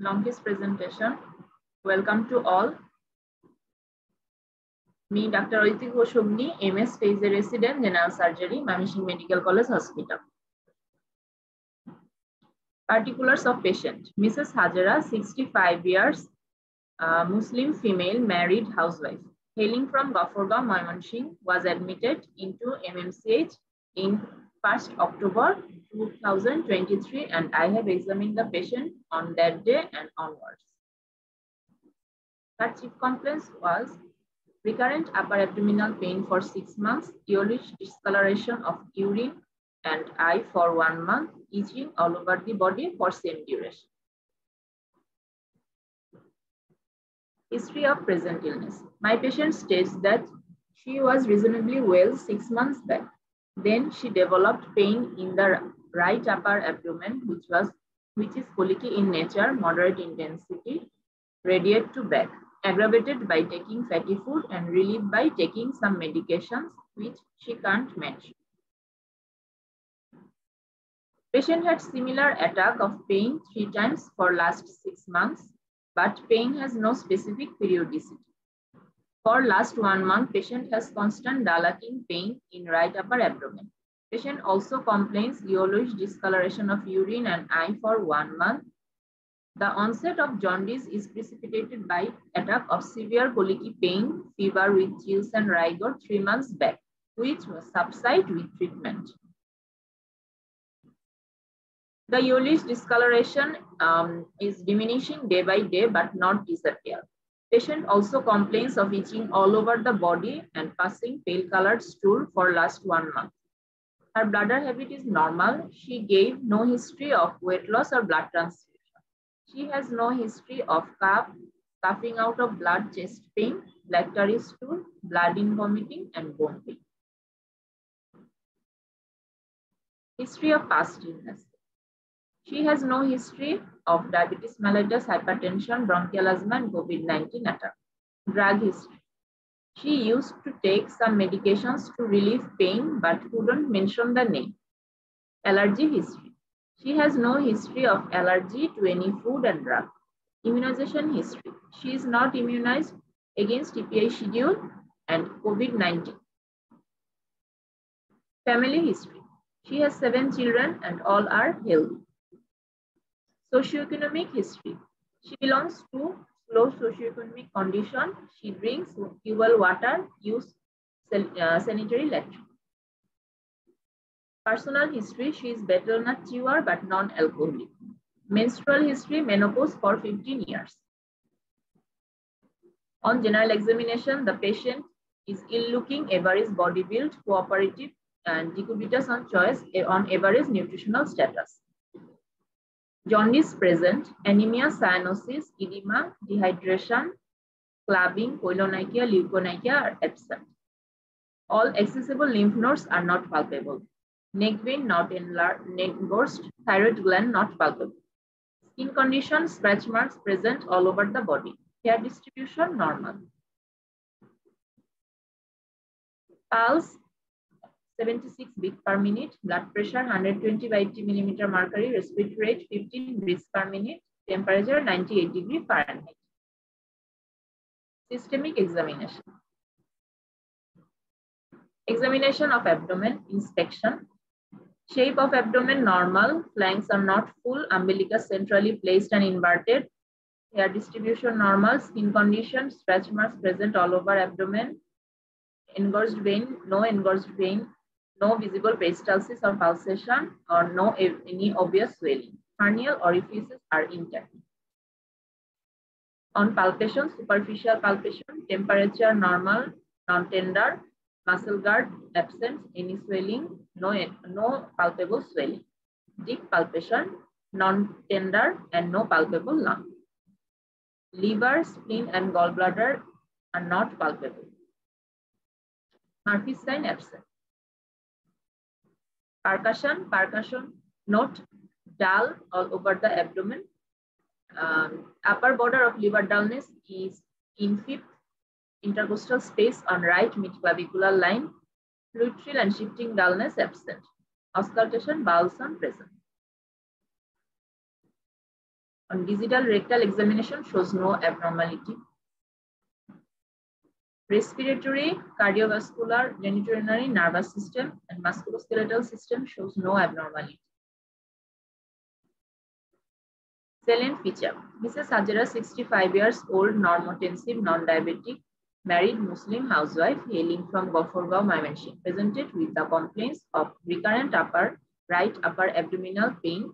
long case presentation. Welcome to all. Me, Dr. Auditi Ghosh, MS phase resident, general surgery, Mymensingh Medical College Hospital. Particulars of patient: Mrs. Hajara, 65 years, Muslim female, married housewife, hailing from Ghaforgaon, Mymensingh, was admitted into MMCH in 1st October 2023, and I have examined the patient on that day and onwards. Her chief complaint was recurrent upper abdominal pain for 6 months, yellowish discoloration of urine and eye for 1 month, itching all over the body for same duration. History of present illness. My patient states that she was reasonably well 6 months back. Then she developed pain in the right upper abdomen, which is colicky in nature, moderate intensity, radiate to back, aggravated by taking fatty food and relieved by taking some medications which she can't mention. Patient had similar attack of pain 3 times for last 6 months, but pain has no specific periodicity. For last 1 month, patient has constant dilating pain in right upper abdomen. Patient also complains yellowish discoloration of urine and eye for 1 month. The onset of jaundice is precipitated by attack of severe colicky pain, fever with chills and rigor 3 months back, which was subside with treatment. The yellowish discoloration is diminishing day by day but not disappear. Patient also complains of itching all over the body and passing pale colored stool for last 1 month. Her bladder habit is normal. She gave no history of weight loss or blood transfusion. She has no history of coughing out of blood, chest pain, lactary stool, blood in vomiting, and bone pain. History of past illness. She has no history of diabetes mellitus, hypertension, bronchial asthma, and COVID-19 attack. Drug history. She used to take some medications to relieve pain but couldn't mention the name. Allergy history. She has no history of allergy to any food and drug. Immunization history. She is not immunized against TPI schedule and COVID-19. Family history. She has 7 children and all are healthy. Socioeconomic history. She belongs to low socioeconomic condition. She drinks well water, use sanitary latrine. Personal history. She is betel nut chewer but non-alcoholic. Menstrual history, menopause for 15 years. On general examination, the patient is ill-looking, average body build, cooperative, and decubitus on choice on average nutritional status. Jaundice present, anemia, cyanosis, edema, dehydration, clubbing, koilonychia, leukonychia are absent. All accessible lymph nodes are not palpable. Neck vein not enlarged, engorged, thyroid gland not palpable. Skin condition, scratch marks present all over the body. Hair distribution normal. Pulse 76 beats per minute, blood pressure 120 by 80 millimeter mercury, respiratory rate 15 breaths per minute, temperature 98 degrees Fahrenheit. Systemic examination. Examination of abdomen, inspection. Shape of abdomen normal, flanks are not full, umbilicus centrally placed and inverted. Hair distribution normal, skin condition, scratch marks present all over abdomen. Engorged vein, no engorged vein, no visible peristalsis or pulsation, or no any obvious swelling. Hernial orifices are intact. On palpation, superficial palpation, temperature normal, non-tender, muscle guard absent, any swelling, no palpable swelling. Deep palpation, non-tender, and no palpable lung. Liver, spleen, and gallbladder are not palpable. Murphy's sign absent. Percussion, note dull all over the abdomen. Upper border of liver dullness is in 5th intercostal space on right midclavicular line. Fluid trill and shifting dullness absent. Auscultation, bowels on present. On digital rectal examination shows no abnormality. Respiratory, cardiovascular, genitourinary, nervous system, and musculoskeletal system shows no abnormality. Salient feature. Mrs. Hajara, 65 years old, normotensive, non-diabetic, married Muslim housewife hailing from Gofurgaon, Mymensingh, presented with the complaints of recurrent right upper abdominal pain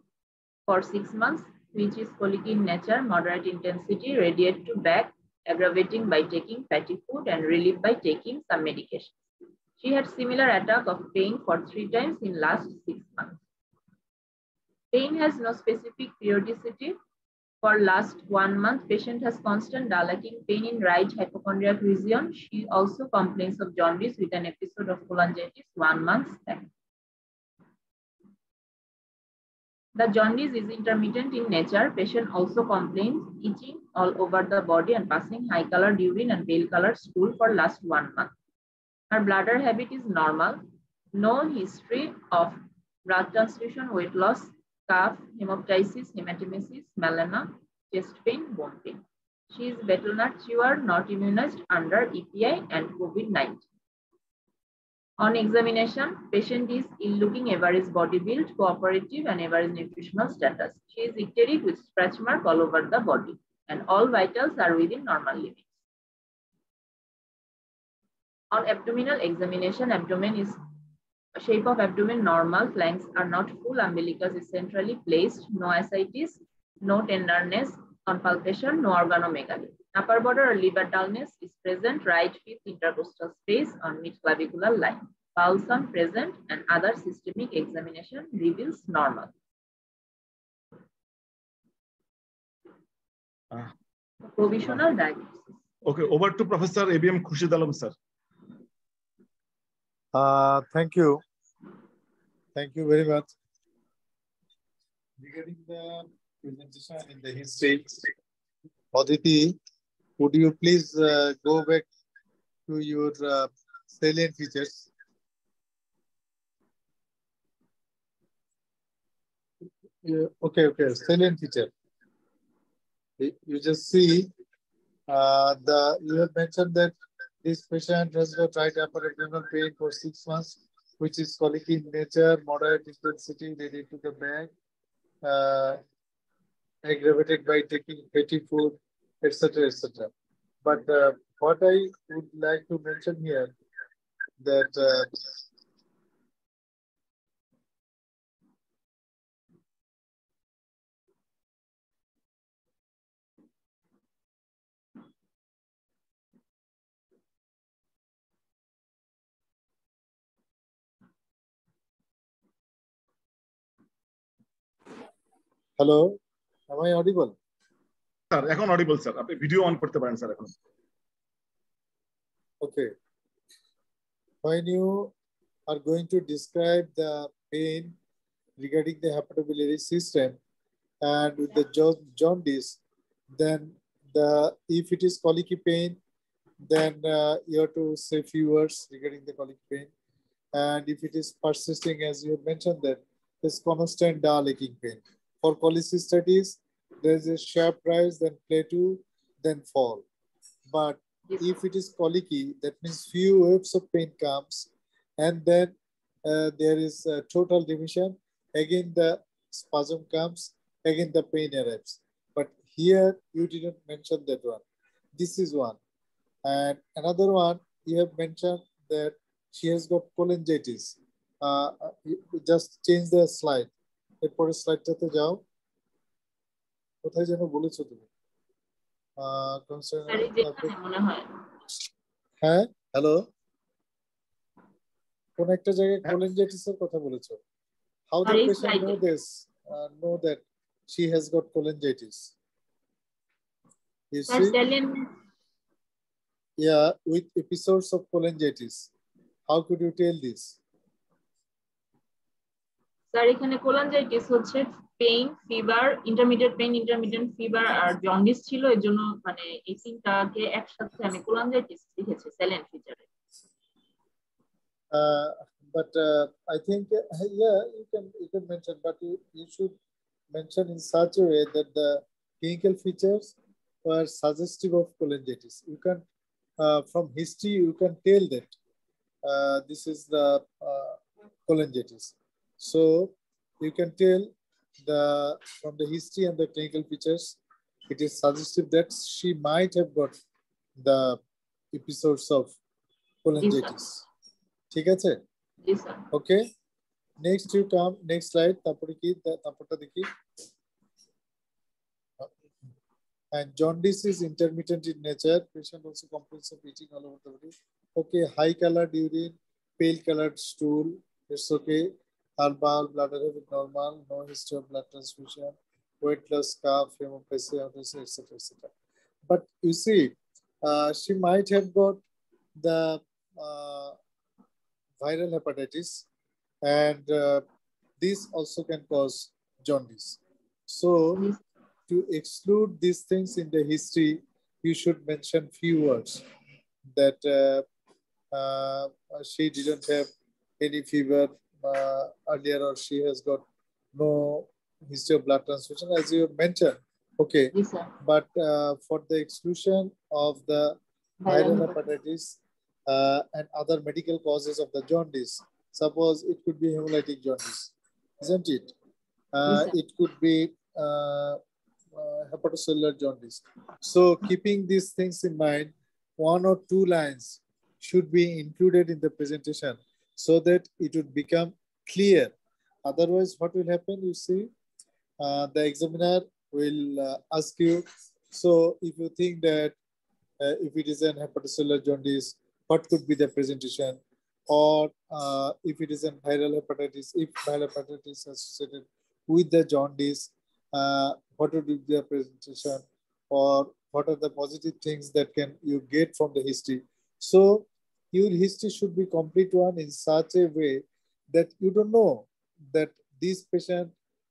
for 6 months, which is colicky in nature, moderate intensity, radiate to back, aggravating by taking fatty food and relief by taking some medication. She had similar attack of pain for 3 times in last 6 months. Pain has no specific periodicity. For last 1 month, patient has constant dilating pain in right hypochondriac region. She also complains of jaundice with an episode of cholangitis 1 month back. The jaundice is intermittent in nature. Patient also complains itching all over the body and passing high colored urine and pale colored stool for last 1 month. Her bladder habit is normal. No history of blood transfusion, weight loss, cough, hemoptysis, hematemesis, melanoma, chest pain, bone pain. She is betel nut chewer, not immunized under EPI and COVID-19. On examination, patient is ill-looking, average body build, cooperative, and average nutritional status. She is icteric with scratch mark all over the body, and all vitals are within normal limits. On abdominal examination, abdomen is shape of abdomen normal, flanks are not full, umbilicus is centrally placed, no ascites, no tenderness on palpation, no organomegaly. Upper border or liver dullness is present, right fifth intercostal space on mid-clavicular line. Pulsum present and other systemic examination reveals normal. Provisional diagnosis. Okay, over to Professor ABM Khurshid Alam, sir. Thank you. Thank you very much. Regarding the presentation in the history, Auditi, would you please go back to your salient features? Yeah, okay, salient feature. You just see you have mentioned that this patient has got right upper abdominal pain for 6 months, which is colicky in nature, moderate intensity, related to the back, aggravated by taking fatty food, etc., etc. But what I would like to mention here that hello, am I audible? Sir, এখন audible sir. আপনি video on করতে পারেন sir এখন। Okay. When you are going to describe the pain regarding the hepatobiliary system and with the jaundice, then if it is colicky pain, then you have to say few words regarding the colic pain. And if it is persisting, as you have mentioned, that there's constant dilating pain. For cholecystitis, there's a sharp rise, then plateau, then fall. But if it is colicky, that means few waves of pain comes, and then there is a total remission. Again, the spasm comes, again the pain arrives. But here, you didn't mention that one. This is one. And another one, you have mentioned that she has got cholangitis. Just change the slide. এরপরে স্লাইডটাতে যাও। কোথায় যেন বলেছো তুমি? হ্যাঁ, hello, কোন একটা জায়গায় cholangitis-এর কথা বলেছো। How the patient know that she has got cholangitis? You see? Yeah, with episodes of cholangitis. How could you tell this? Sir এখানে কোলাঞ্জাইটিস হচ্ছে পেইন, ফিভার, ইন্টারমিডিয়েন্ট ফিভার আর জন্ডিস ছিল, এজন্য মানে এই তিনটাকে একসাথে আমি কোলাঞ্জাইটিস লিখেছি silent ফিচারে। But I think yeah, you can mention, but you should mention in such a way that the clinical features were suggestive of cholangitis. You can, from history, you can tell that this is the cholangitis. So you can tell from the history and the clinical features, it is suggestive that she might have got the episodes of cholangitis. ঠিক আছে? Yes, sir. Okay. Next you come, next slide. তারপরে কি? তারপরটা দেখি। And jaundice is intermittent in nature. Patient also complains of itching all over the body. Okay, high colored urine, pale colored stool. It's okay. Herbal, bladder habit normal, no history of blood transfusion, weight loss, cough, hemoptysis, etc., etc. But you see, she might have got the viral hepatitis, and this also can cause jaundice. So, to exclude these things in the history, you should mention few words that she didn't have any fever earlier, or she has got no history of blood transfusion, as you mentioned. Okay, Yes, sir. but for the exclusion of the viral hepatitis and other medical causes of the jaundice, suppose it could be hemolytic jaundice, isn't it? Yes, It could be hepatocellular jaundice. So keeping these things in mind, 1 or 2 lines should be included in the presentation so that it would become clear. Otherwise, what will happen, you see, the examiner will ask you, so if you think that if it is an hepatocellular jaundice, what could be the presentation? Or if it is a viral hepatitis, if viral hepatitis is associated with the jaundice, what would be the presentation, or what are the positive things that can you get from the history? So your history should be complete one in such a way that you don't know that this patient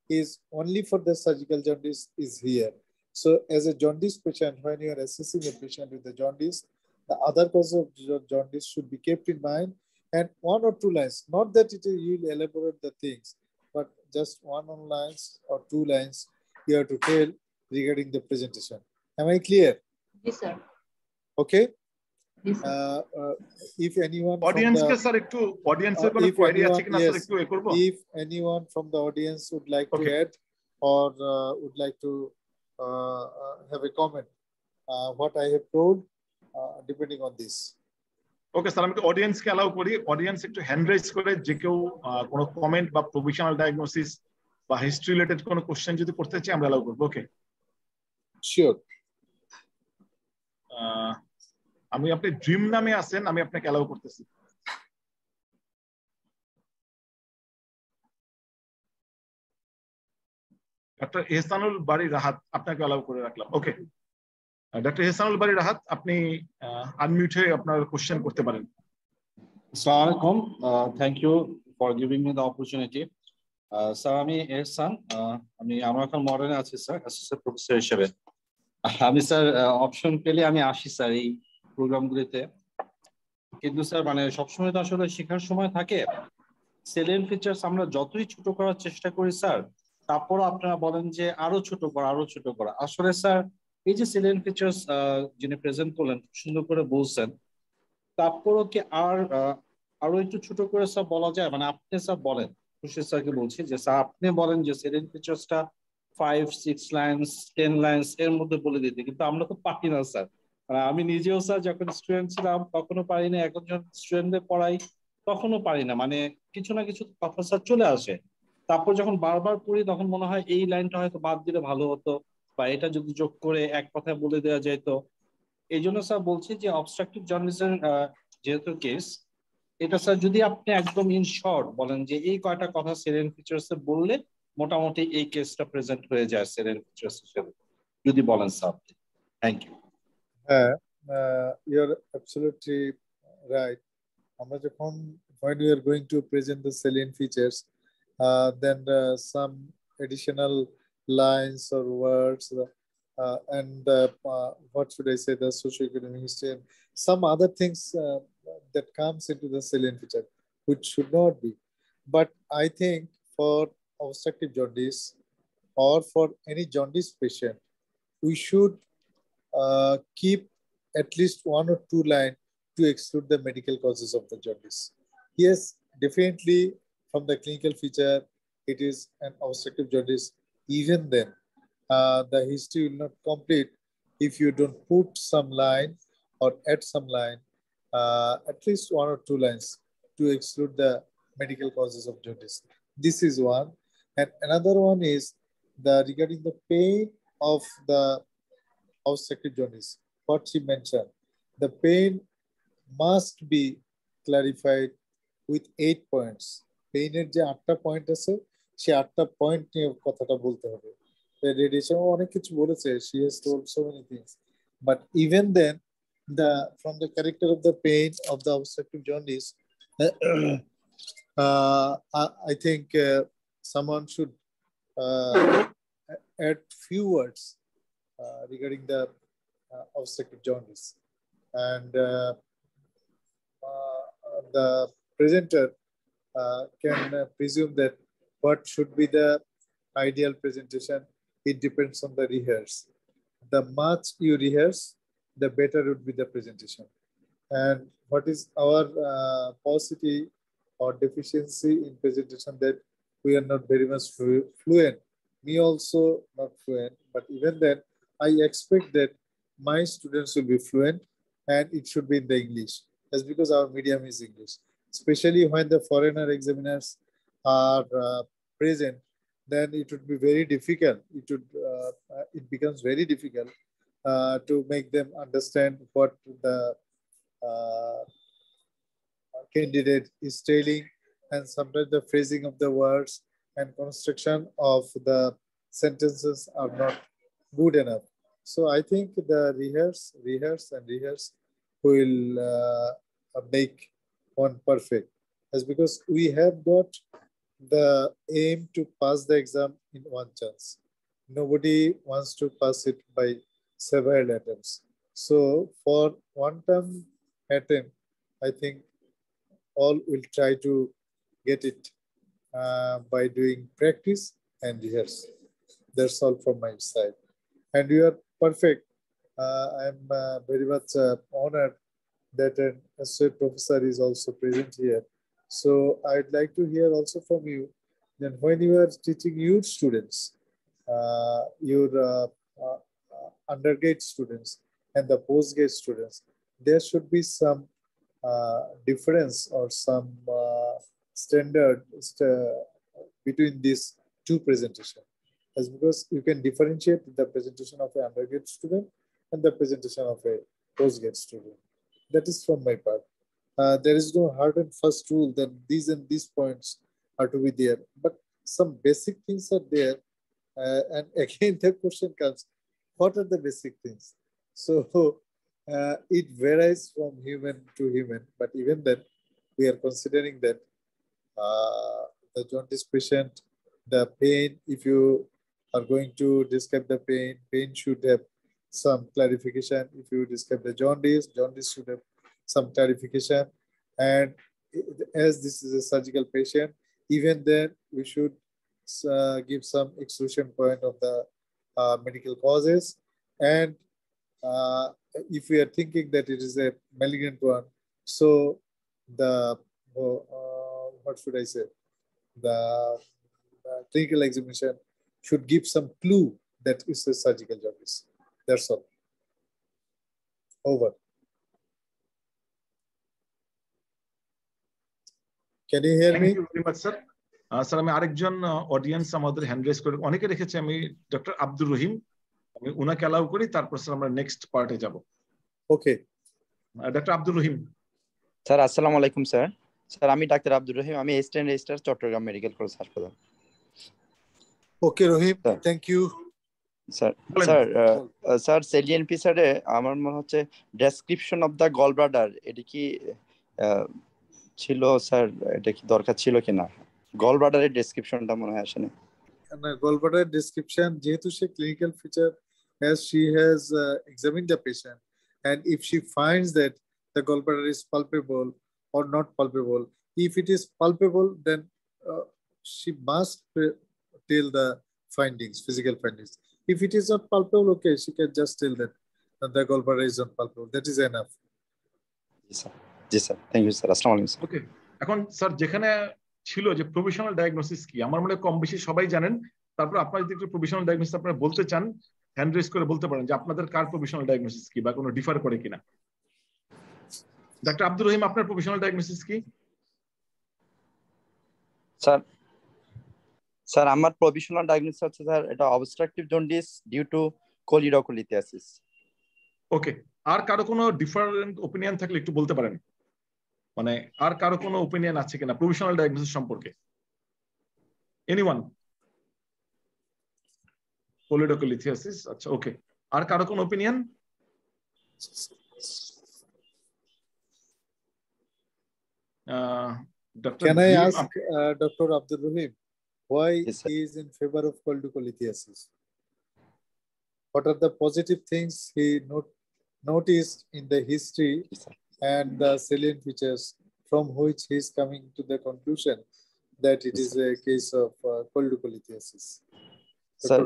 is only for the surgical jaundice is here. So as a jaundice patient, when you are assessing a patient with the jaundice, the other causes of jaundice should be kept in mind, and 1 or 2 lines, not that you will elaborate the things, but just 1 lines or 2 lines you have to tell regarding the presentation. Am I clear? Yes, sir. Okay. Yes, sir. If anyone audience ke sir ekটু audience er kono query ache kina sir ekটু e korbo? If anyone from the audience would like to add or would like to have a comment, what I have told, depending on this. Okay sir আমি একটু অডিয়েন্সকে allow করি, audience একটু hand raise করে যে কেউ কোনো comment বা provisional diagnosis বা হিস্ট্রি রিলেটেড কোনো কোশ্চেন যদি করতে চাই আমরা অ্যালাউ করব। Okay sure. আমি আপনি ড্রিম নামে আছেন, আমি আপনাকে অ্যালাউ করতেছি। ডক্টর এহসানুল বাড়ি রাহাত, আপনাকে অ্যালাউ করে রাখলাম। ওকে ডক্টর এহসানুল বাড়ি রাহাত, আপনি আনমিউট হয়ে আপনার কোশ্চেন করতে পারেন। আসসালামু আলাইকুম, thank you for giving me the opportunity. Sir আমি এহসান, আমি আমার এখন মডার্নে আছি স্যার, অ্যাসোসিয়েট প্রফেসর হিসেবে। আমি স্যার অপশন পেলে আমি আসি স্যার এই প্রোগ্রামগুলিতে, কিন্তু স্যার মানে সবসময় তো আসলে শেখার সময় থাকে। সেলিয়েন্ট ফিচার্স আমরা যতই ছোট করার চেষ্টা করি স্যার, তারপরও আপনারা বলেন যে আরো ছোট করা, আরো ছোট করা। আসলে স্যার এই যে সেলিয়েন্ট ফিচার্স যিনি প্রেজেন্ট করলেন সুন্দর করে বলছেন, তারপরও কি আরো একটু ছোট করে স্যার বলা যায়? মানে আপনি স্যার বলেন, খুরশিদ স্যারকে বলছি যে স্যার আপনি বলেন যে সেলিয়েন্ট ফিচার্সটা 5-6 লাইন্স 10 লাইন্স এর মধ্যে বলে দিতে, কিন্তু আমরা তো পারি না স্যার। আমি নিজেও স্যার যখন স্টুডেন্ট ছিলাম তখনও পারি না, এখন যখন স্টুডেন্টদের পড়াই তখনও পারি না। মানে কিছু না কিছু কথা স্যার চলে আসে, তারপর যখন বারবার পড়ি তখন মনে হয় এই লাইনটা হয়তো বাদ দিলে ভালো হতো, বা এটা যদি যোগ করে এক কথায় বলে দেওয়া যেত। এই জন্য স্যার বলছি যে অবস্ট্রাকটিভ জন্ডিসের যেহেতু কেস, এটা স্যার যদি আপনি একদম ইন শর্ট বলেন যে এই কয়টা কথা সেলিয়েন্ট ফিচার্স বললে মোটামুটি এই কেসটা প্রেজেন্ট হয়ে যায় সেলিয়েন্ট ফিচার্স হিসেবে, যদি বলেন স্যার। Thank you. হ্যাঁ, you are absolutely right. আমরা যখন when we are going to present the salient features, then some additional lines or words, and what should I say, the socioeconomic history and some other things that comes into the salient feature, which should not be. But I think for obstructive jaundice or for any jaundice patient, we should keep at least 1 or 2 lines to exclude the medical causes of the jaundice. Yes, definitely from the clinical feature, it is an obstructive jaundice. Even then, the history will not complete if you don't put some line or add some line, at least 1 or 2 lines to exclude the medical causes of jaundice. This is one. And another one is regarding the pain of the obstructive jaundice. What she mentioned, the pain must be clarified with 8 points. পেইনের যে 8টা point আছে সেই 8টা point নিয়ে কথাটা বলতে হবে। Radiation অনেক কিছু বলেছে, she has told so many things, but even then from the character of the pain of the obstructive jaundice, I think someone should add few words regarding the obstructive jaundice, and the presenter can presume that what should be the ideal presentation. It depends on the rehearse. The much you rehearse, the better would be the presentation. And what is our paucity or deficiency in presentation, that we are not very much fluent. Me also not fluent, but even then I expect that my students will be fluent, and it should be in the English. That's because our medium is English. Especially when the foreigner examiners are present, then it would be very difficult. It becomes very difficult to make them understand what the candidate is telling, and sometimes the phrasing of the words and construction of the sentences are not good enough. So I think the rehearse will make one perfect. That's because we have got the aim to pass the exam in one chance. Nobody wants to pass it by several attempts. So for one time attempt, I think all will try to get it by doing practice and rehearse. That's all from my side. And you are perfect. I'm very much honored that an associate professor is also present here. So I'd like to hear also from you, then when you are teaching your students, your undergrad students and the postgrad students, there should be some difference or some standard between these two presentations. That's because you can differentiate the presentation of an undergrad student and the presentation of a postgrad student. That is from my part. There is no hard and fast rule that these and these points are to be there, but some basic things are there. And again, the question comes, what are the basic things? So it varies from human to human, but even then, we are considering that the jaundice patient, the pain, if you are going to describe the pain should have some clarification. If you describe the jaundice should have some clarification. And as this is a surgical patient, even then we should give some exclusion point of the medical causes. And if we are thinking that it is a malignant one, so the what should I say? The clinical examination should give some clue that it's a surgical jaundice. That's all. Over. Can you hear me? Thank you very much, sir. Sir, আমি আরেকজন audience আমাদের hand raise করে অনেকে রেখেছে, আমি doctor Abdur Rahim, আমি উনাকে allow করি, তারপর স্যার আমরা নেক্সট পার্টে যাব। Okay, doctor Abdur Rahim. Sir আসসালামু আলাইকুম স্যার। স্যার আমি ডাক্তার আব্দুর রহিম, আমি assistant registrar Chittagong medical college হাসপাতাল। Okay Rahim, thank you. Sir সেলিএনপি স্যারে আমার মনে হচ্ছে description of the gall bladder, এটা কি ছিল স্যার? এটা কি দরকার ছিল কিনা? গল ব্লাডারের ডেসক্রিপশনটা মনে হয় আসেনি। না, গল ব্লাডারের ডেসক্রিপশন যেহেতু সে clinical feature, as she has examined the patient, and if she finds that the gallbladder is palpable or not palpable, if it is palpable, then she must tell the findings, physical findings. If it is not palpable, okay, she can just tell that the gallbladder is not palpable. That is enough. Yes, sir. Yes, sir. Thank you, sir. Assalamu alaikum, sir. ওকে, এখন sir যেখানে ছিল যে provisional diagnosis কি, আমার মনে হয় কম বেশি সবাই জানেন। তারপর আপনারা যদি একটু প্রভিশনাল ডায়াগনোসিস আপনারা বলতে চান, হ্যান্ড রেজ করে বলতে পারেন যে আপনাদের কার প্রভিশনাল ডায়াগনোসিস কি বা কোনো ডিফার করে কিনা। ডাক্তার আব্দুর রহিম, আপনার প্রভিশনাল ডায়াগনোসিস কি? স্যার আমার প্রভিশনাল ডায়াগনোসিস হচ্ছে স্যার এটা অবস্ট্রাকটিভ জন্ডিস ডিউ টু কোলিডোকোলিথিয়াসিস। ওকে, আর কারো কোনো ডিফারেন্ট ওপিনিয়ন থাকলে একটু বলতে পারেন, মানে আর কারো কোনো ওপিনিয়ন আছে কিনা প্রভিশনাল ডায়াগনোসিস সম্পর্কে? এনিওয়ান? কোলিডোকোলিথিয়াসিস, আচ্ছা ওকে। আর কারো কোনো opinion? Can I ask Dr. Abdul Rahim why he is in favor of coldocholithiasis? What are the positive things he noticed in the history and the salient features from which he is coming to the conclusion that it is a case of coldocholithiasis? Sir,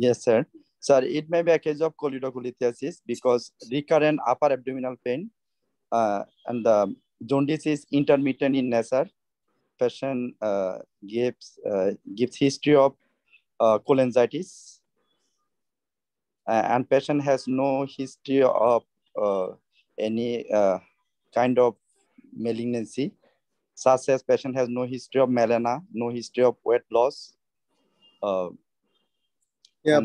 yes, sir. Sir, it may be a case of colidocholithiasis because recurrent upper abdominal pain and the jaundice is intermittent in nature. Patient gives history of cholangitis, and patient has no history of any kind of malignancy, such as patient has no history of melena, no history of weight loss. Yeah,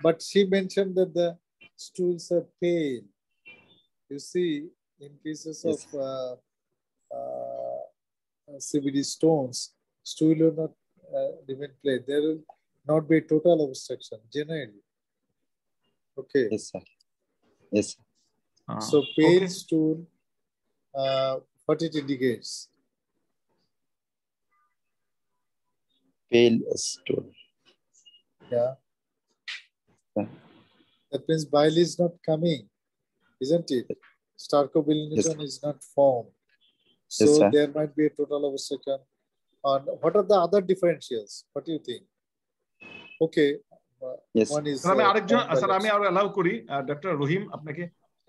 but she mentioned that the stools are pain. You see, in cases of CBD stones, stool will not remain plain. There will not be total obstruction generally. Okay. Yes, sir. Yes. So pale stool, what it indicates? Pale stool. Yeah. That means bile is not coming, isn't it? Starcobilinogen is not formed. So yes, there might be a total obstruction. And what are the other differentials? What do you think? Okay. Yes. One is আমি আরেকজন sir আমি আরো allow করি doctor রহিম আপনাকে।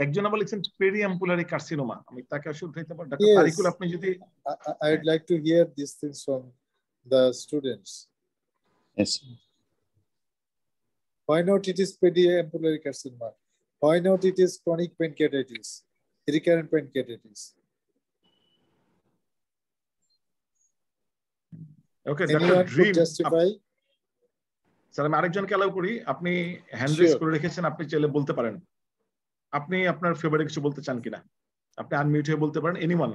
একজন বলেছেন পেরিয়াম্পুলারি carcinoma, আমি তাকে আসলে উঠাইতে পারি। ডক্টর তারিকুল আপনি যদি I would like to hear these things from the students. Yes. Why not it is periampulary carcinoma? Why not it is chronic pancreatitis, recurrent pancreatitis? Okay, Anyone could justify? Sir আমি আরেকজনকে allow করি, আপনি hand raise করে রেখেছেন, আপনি চাইলে বলতে পারেন আপনি আপনার ফেভারিট কিছু বলতে চান কিনা, আপনি আনমিউট হয়ে বলতে পারেন। এনিওয়ান?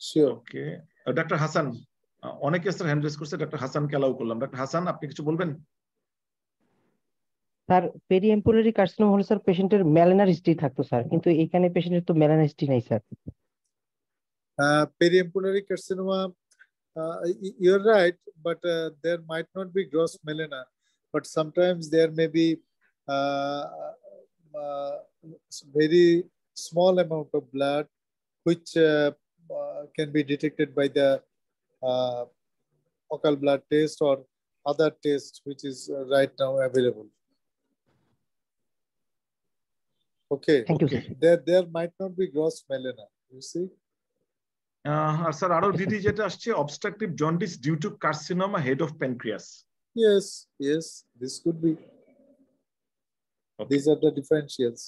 Sure. ওকে, ডক্টর হাসান, অনেকে স্যার হ্যান্ড রেজ করছে, ডক্টর হাসানকে অ্যালাউ করলাম। ডক্টর হাসান, আপনি কিছু বলবেন? স্যার পেরিএম্পুলারি কার্সিনোমা হলে স্যার পেশেন্টের মেলানার হিস্ট্রি থাকতো স্যার, কিন্তু এখানে পেশেন্টের তো মেলানার হিস্ট্রি নাই sir. Periampulary carcinoma, you're right, but there might not be gross melena, but sometimes there may be very small amount of blood which can be detected by the focal blood test or other test which is right now available. Okay. Thank you, sir. There might not be gross melena, you see. Sir আরো DD যেটা আসছে obstructive jaundice due to carcinoma head of pancreas. Yes, this could be. Okay. These are the differentials.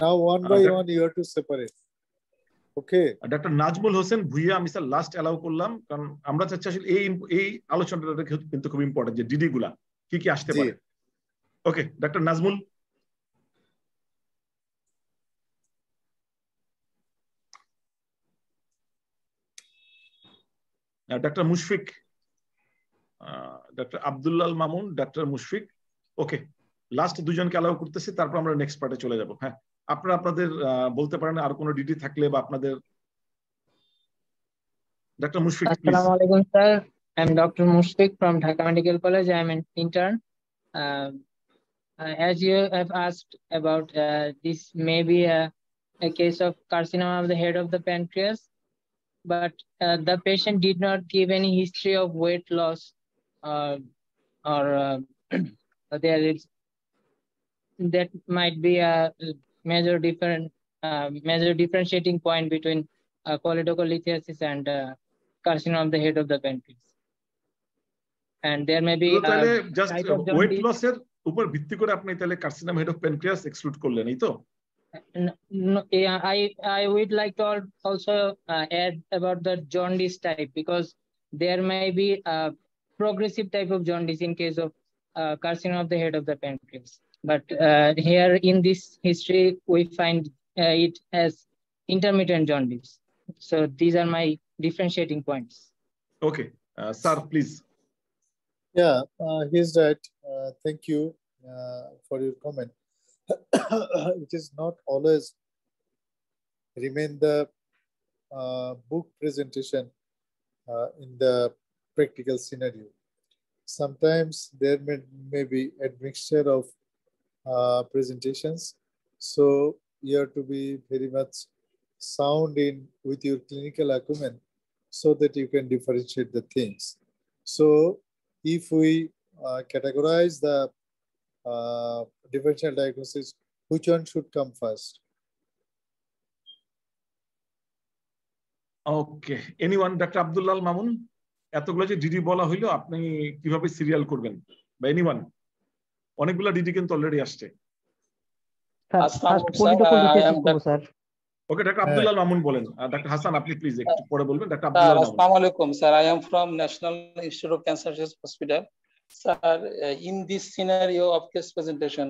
Now one by one you have to separate. Okay. Doctor Nazmul Hossain Bhuiyan, আমি sir last allow করলাম কারণ আমরা চাচ্ছি আসলে এই আলোচনাটা কিন্তু খুব ইম্পর্টেন্ট যে ডিডি গুলা কি কি আসতে পারে। Okay, doctor Nazmul. Doctor Mushfiq, doctor Abdullah Al Mamun, doctor Mushfiq. Okay, last দুজনকে অ্যালাউ করতেছি, তারপর আমরা নেক্সট পার্টে চলে যাব। হ্যাঁ, আপনারা আপনাদের বলতে পারেন আর কোনো ডিডি থাকলে বা আপনাদের। Doctor Mushfiq, please. আসসালামু আলাইকুম sir, I am doctor Mushfiq from Dhaka medical college. I am an intern. As you have asked about this may be a case of carcinoma of the head of the pancreas. but the patient did not give any history of weight loss, or there is that might be a major differentiating point between choledocholithiasis and carcinoma of the head of the pancreas. And there may be তাহলে just type of weight jaundice. লসের উপর ভিত্তি করে আপনি তাহলে carcinoma head of pancreas exclude করলেন, এই তো? No, yeah, I would like to also add about the jaundice type, because there may be a progressive type of jaundice in case of carcinoma of the head of the pancreas. But here in this history, we find it as intermittent jaundice. So these are my differentiating points. Okay, sir, please. Yeah, he's right. Thank you for your comment. It is not always remain the book presentation in the practical scenario. Sometimes there may be a mixture of presentations. So you have to be very much sound in with your clinical acumen so that you can differentiate the things. So if we categorize the differential diagnosis, which one should come first? Okay, anyone? Dr. Abdullah Mamun, এতগুলো যে DD বলা হইলো, আপনি কিভাবে serial করবেন? বা anyone? অনেকগুলো DD কিন্তু অলরেডি আসছে। স্যার ওকে, ডক্টর আব্দুল্লাহ মামুন বলেন। ডক্টর হাসান আপনি প্লিজ একটু পরে বলবেন। ডক্টর আব্দুল্লাহ মামুন। আসসালামু আলাইকুম sir, I am from National Institute of Cancer Research Hospital. Sir, in this scenario of case presentation,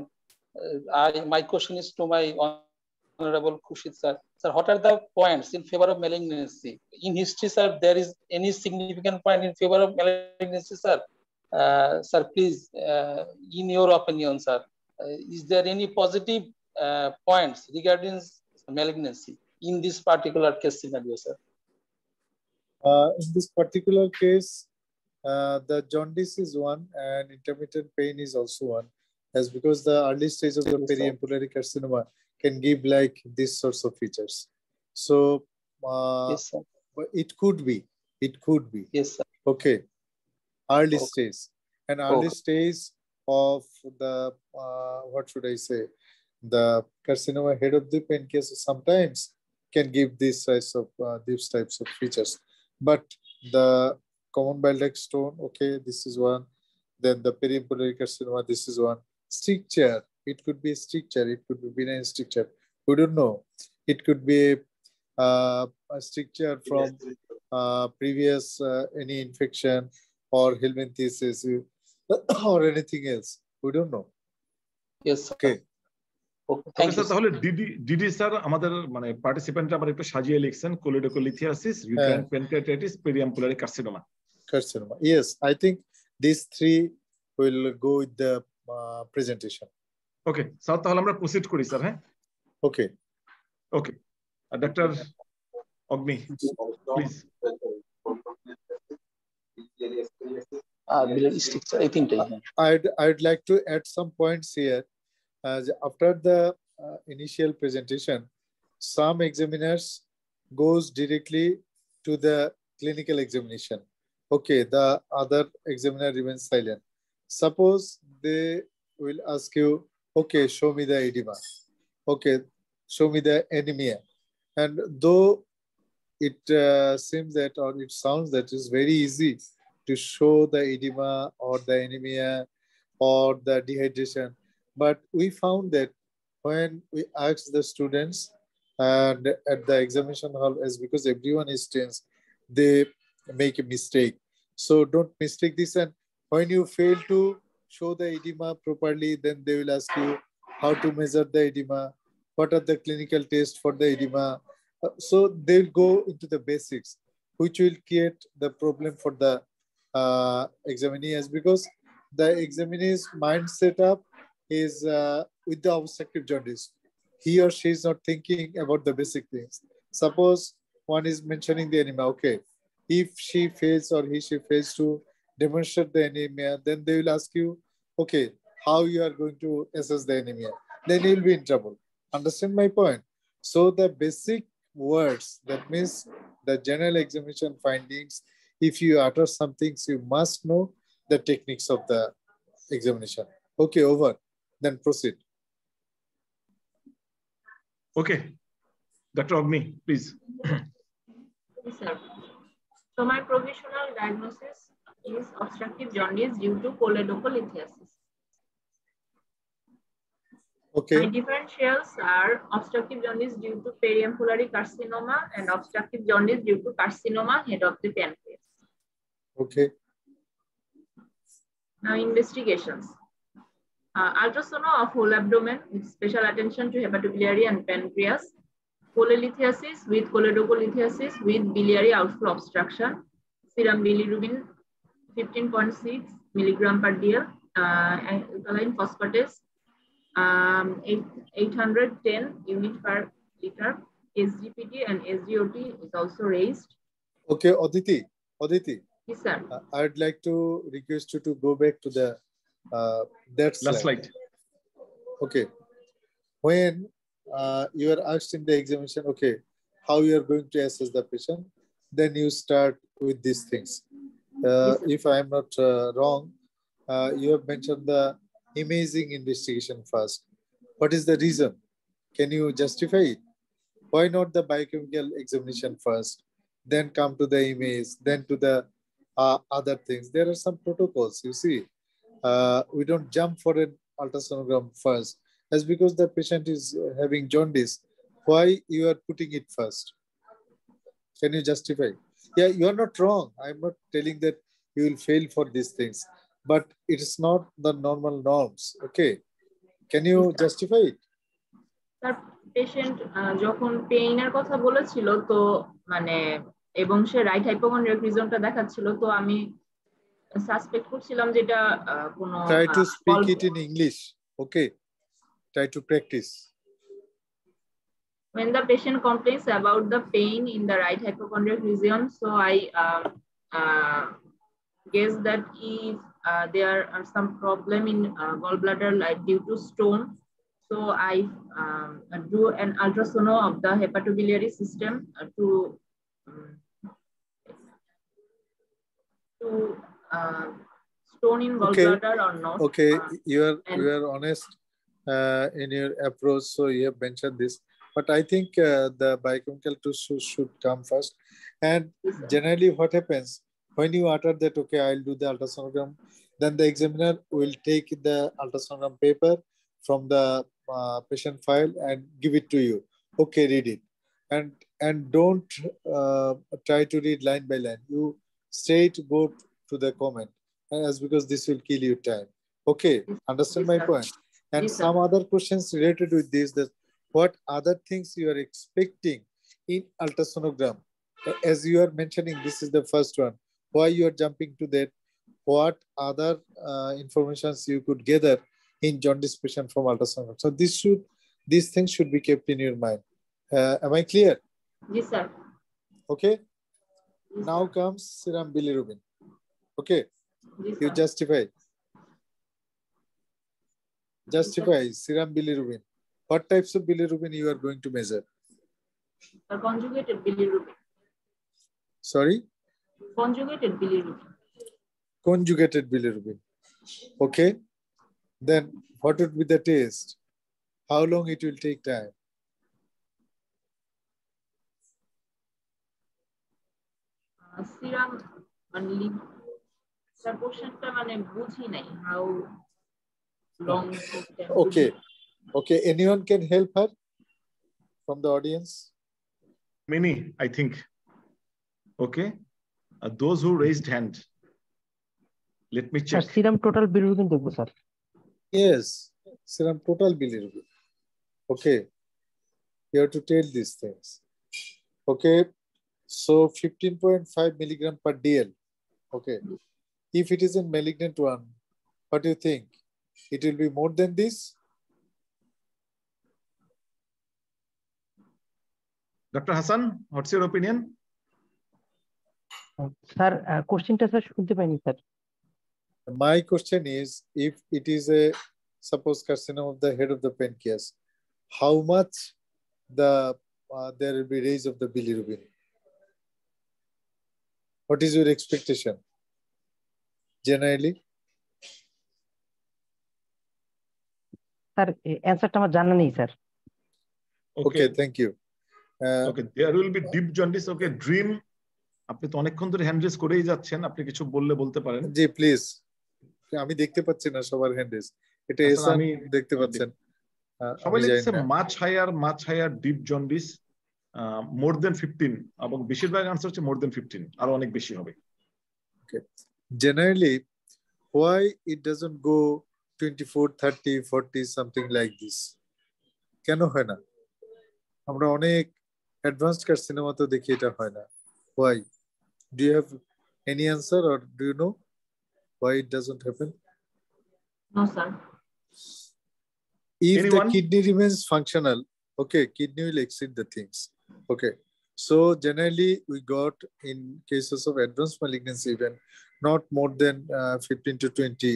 my question is to my Honorable Khurshid sir. Sir, what are the points in favor of malignancy? In history, sir, there is any significant point in favor of malignancy, sir? Sir, please, in your opinion, sir, is there any positive points regarding malignancy in this particular case scenario, sir? In this particular case, the jaundice is one and intermittent pain is also one, as because the early stage of the periampullary carcinoma can give like these sorts of features. So Yes, sir. it could be. Yes, sir. Okay, early stage. And early stage of the, what should I say, the carcinoma head of the pancreas sometimes can give these types of features. But the common bile duct stone, okay, this is one. Then the periampullary carcinoma, this is one. Stricture, it could be stricture, it could be benign stricture. We don't know. It could be a stricture from previous any infection or helminthiasis or anything else. We don't know. Yes, sir. Okay. Thank you. তাহলে DD sir আমাদের মানে participant আবার একটু সাজিয়ে লিখছেন choledocholithiasis, recurrent pancreatitis, periampullary carcinoma. Yes, I think these three will go with the presentation. Okay sir, তাহলে আমরা proceed করি স্যার। হ্যাঁ, ওকে doctor Agni please. I'd like to add some points here. After the initial presentation, some examiners goes directly to the clinical examination. Okay, the other examiner remains silent. Suppose they will ask you, okay, show me the edema. Okay, show me the anemia. And though it seems that, or it sounds that it's very easy to show the edema or the anemia or the dehydration, but we found that when we asked the students and at the examination hall, as because everyone is tense, they make a mistake. So don't mistake this. And when you fail to show the edema properly, then they will ask you how to measure the edema, what are the clinical tests for the edema. So they'll go into the basics, which will create the problem for the examinees, because the examinee's mind setup is with the obstructive jaundice. He or she is not thinking about the basic things. Suppose one is mentioning the anemia. Okay, if she fails or she fails to demonstrate the anemia, then they will ask you, okay, how you are going to assess the anemia. Then you will be in trouble. Understand my point? So the basic words. That means the general examination findings. If you utter some things, you must know the techniques of the examination. Okay, over. Then proceed. Okay. Dr. Agni, please. Yes, sir. So my provisional diagnosis is obstructive jaundice due to choledocholithiasis. Okay. My differentials are obstructive jaundice due to periampullary carcinoma and obstructive jaundice due to carcinoma head of the pancreas. Okay. Now investigations. Ultrasonography of whole abdomen with special attention to hepatobiliary and pancreas. Cholelithiasis with choledocholithiasis with biliary outflow obstruction. Serum bilirubin 15.6 milligram per dl. Alkaline phosphatase 810 unit per liter. SGPT and SGOT is also raised. Okay, Auditi. Yes, sir. I'd like to request you to go back to the that slide. Last slide. Okay. When you are asked in the examination, okay, how you are going to assess the patient, then you start with these things. Yes, if I am not wrong, you have mentioned the imaging investigation first. What is the reason? Can you justify it? Why not the biochemical examination first, then come to the image, then to the other things? There are some protocols, you see. We don't jump for an ultrasonogram first. That's because the patient is having jaundice. Why you are putting it first? Can you justify? Yeah, you are not wrong. I'm not telling that you will fail for these things, but it is not the normal norms. Okay. Can you justify it? Sir, patient যখন পেইনের কথা বলেছিল তো মানে এবং সে right hypochondriac রিজনটা দেখাচ্ছিল তো আমি suspect করছিলাম যেটা কোনো Try to speak it in English. Okay. Try to practice. When the patient complains about the pain in the right hypochondriac region, so I guess that if there are some problem in gallbladder like due to stone, so I do an ultrasonography of the hepatobiliary system to stone in gallbladder or not. Okay, you are honest in your approach, so you have mentioned this. But I think the biochemical tools should come first. And generally what happens, when you utter that, okay, I'll do the ultrasonogram, then the examiner will take the ultrasonogram paper from the patient file and give it to you. Okay, read it. And don't try to read line by line. You straight go to the comment, as because this will kill you time. Okay, understand my point? And some other questions related with this, that what other things you are expecting in ultrasonogram? As you are mentioning, this is the first one. Why you are jumping to that? What other informations you could gather in jaundice patient from ultrasonogram? So these things should be kept in your mind. Am I clear? Yes, sir. Okay. Yes, now sir. comes serum bilirubin. Okay. Yes, You sir. justify serum bilirubin. What types of bilirubin you are going to measure? The conjugated bilirubin. Sorry? Conjugated bilirubin. Conjugated bilirubin. Okay. Then what would be the test? How long it will take time? Serum only. The portionটা মানে বুঝি নাই how long. Okay. Okay. Anyone can help her from the audience? Many, I think. Okay. Those who raised hand. Let me check. Serum total bilirubin দেখবো sir. Yes. Serum total bilirubin. Okay. You have to tell these things. Okay. So 15.5 milligram per dl. Okay. If it is a malignant one, what do you think? It will be more than this? Dr. Hassan, what's your opinion? Sir কোশ্চেনটা sir শুনতে পাইনি sir. My question is, if it is a suppose carcinoma of the head of the pancreas, how much the there will be raise of the bilirubin? What is your expectation generally? Sir অ্যানসারটা আমার জানা নেই sir. Okay, thank you. Okay, there will be deep jaundice. Okay, dream. আপনি তো অনেকক্ষণ ধরে hand raise করেই যাচ্ছেন, আপনি কিছু বললে বলতে পারেন। জি প্লিজ, আমি দেখতে পাচ্ছি না সবার হ্যান্ড রেজ, এটা এসান আমি দেখতে পাচ্ছেন। সবাই লিখছে মাছ হায়ার ডিপ জন্ডিস মোর দেন 15 এবং বেশিরভাগ আনসার হচ্ছে মোর দেন 15, আরো অনেক বেশি হবে। Okay, generally why it doesn't go 24, 30, 40 something like this? কেন হয় না? আমরা অনেক অ্যাডভান্সড কার্সিনোমা তো দেখি এটা হয় না। Why? Do you have any answer or do you know why it doesn't happen? No, sir. If Anyone? the kidney remains functional, okay, kidney will exceed the things. Okay, so generally we got in cases of advanced malignancy even not more than 15 to 20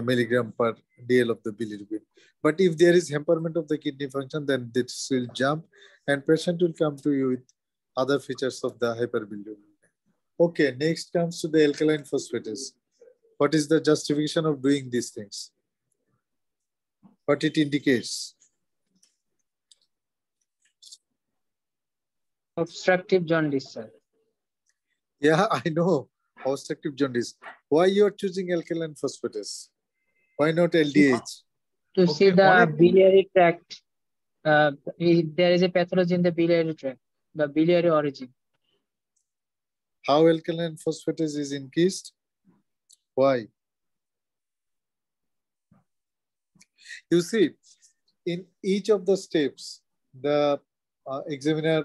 milligram per dl of the bilirubin. But if there is impairment of the kidney function, then this will jump and patient will come to you with other features of the hyperbilirubinemia. Okay, next comes to the alkaline phosphatase. What is the justification of doing these things? What it indicates? Obstructive jaundice, sir. Yeah, I know. Obstructive jaundice. Why you are choosing alkaline phosphatase? Why not LDH? To see the biliary tract. There is a pathology in the biliary tract, the biliary origin. How alkaline phosphatase is increased? Why? You see, in each of the steps, the examiner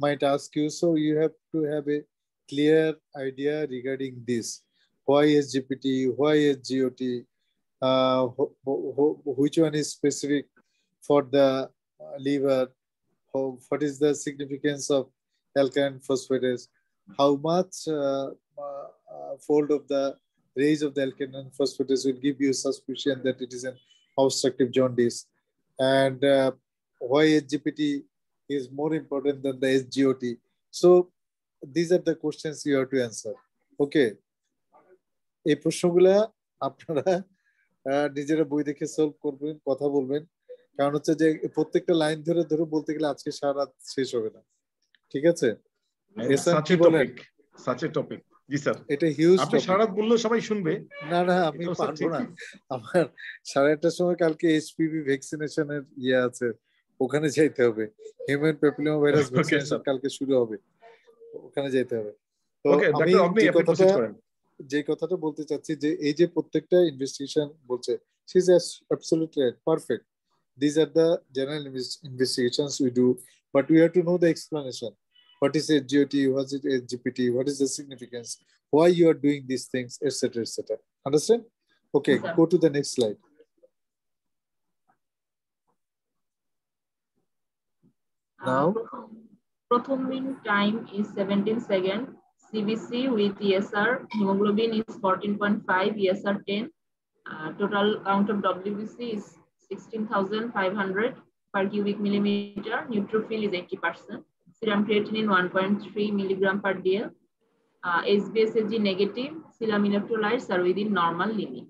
might ask you, so you have to have a clear idea regarding this. Why SGPT? Why SGOT? Which one is specific for the liver? What is the significance of alkaline phosphatase? How much fold of the raise of the alkaline phosphatase will give you suspicion that it is an obstructive jaundice? And why SGPT is more important than the SGOT? So these are the questions you have to answer. Okay, এই প্রশ্নগুলা আপনারা নিজেরা বই দেখে solve করবেন, কথা বলবেন, কারণ হচ্ছে যে প্রত্যেকটা লাইন ধরে ধরে বলতে গেলে আজকে সারা রাত শেষ হবে না। ঠিক আছে? জি স্যার, এটা হিউজ আপনি সারা রাত বললেও সবাই শুনবে। না না, আমি পারবো না। আমার 8:30টার সময় কালকে এইচপিভি ভ্যাকসিনেশনের ইয়ে আছে, ওখানে যাইতে হবে। হিউম্যান প্যাপিলোমা ভাইরাস ভ্যাকসিনেশন কালকে শুরু হবে, ওখানে যাইতে হবে। তো আমি যে কথাটা বলতে চাচ্ছি যে এই যে প্রত্যেকটা ইনভেস্টিগেশন বলছে, she is absolutely right, perfect. These are the general investigations we do, but we have to know the explanation. What is SGOT? What is SGPT? What is the significance? Why you are doing these things, etc., etc. Understand? Okay, go to the next slide. Now, Prothom mean time is 17 seconds. CBC with ESR, hemoglobin is 14.5, ESR 10. Total count of WBC is 16,500 per cubic millimeter. Neutrophil is 80%. Serum creatinine 1.3 milligram per dl. SBSSG negative. Serum electrolytes are within normal limit.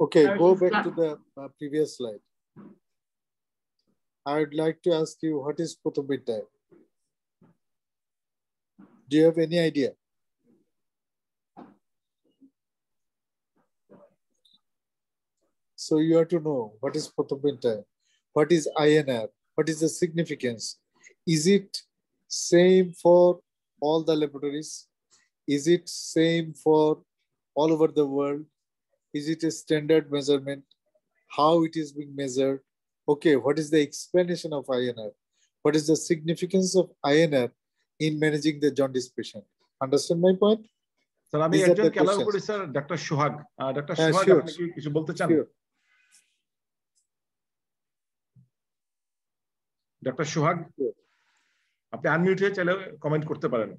Okay, go back to the previous slide. I would like to ask you, what is prothom time? Do you have any idea? So you have to know what is prothom time, what is INR, what is the significance? Is it same for all the laboratories? Is it same for all over the world? Is it a standard measurement? How it is being measured? Okay, what is the explanation of INR? What is the significance of INR in managing the jaundice patient? Understand my point? Sir আমি একজন খেলার উপরে sir doctor সোহাগ, doctor সোহাগ আপনি কি কিছু বলতে চান? Doctor সোহাগ, আপনি আনমিউট হয়ে চাইলে কমেন্ট করতে পারেন।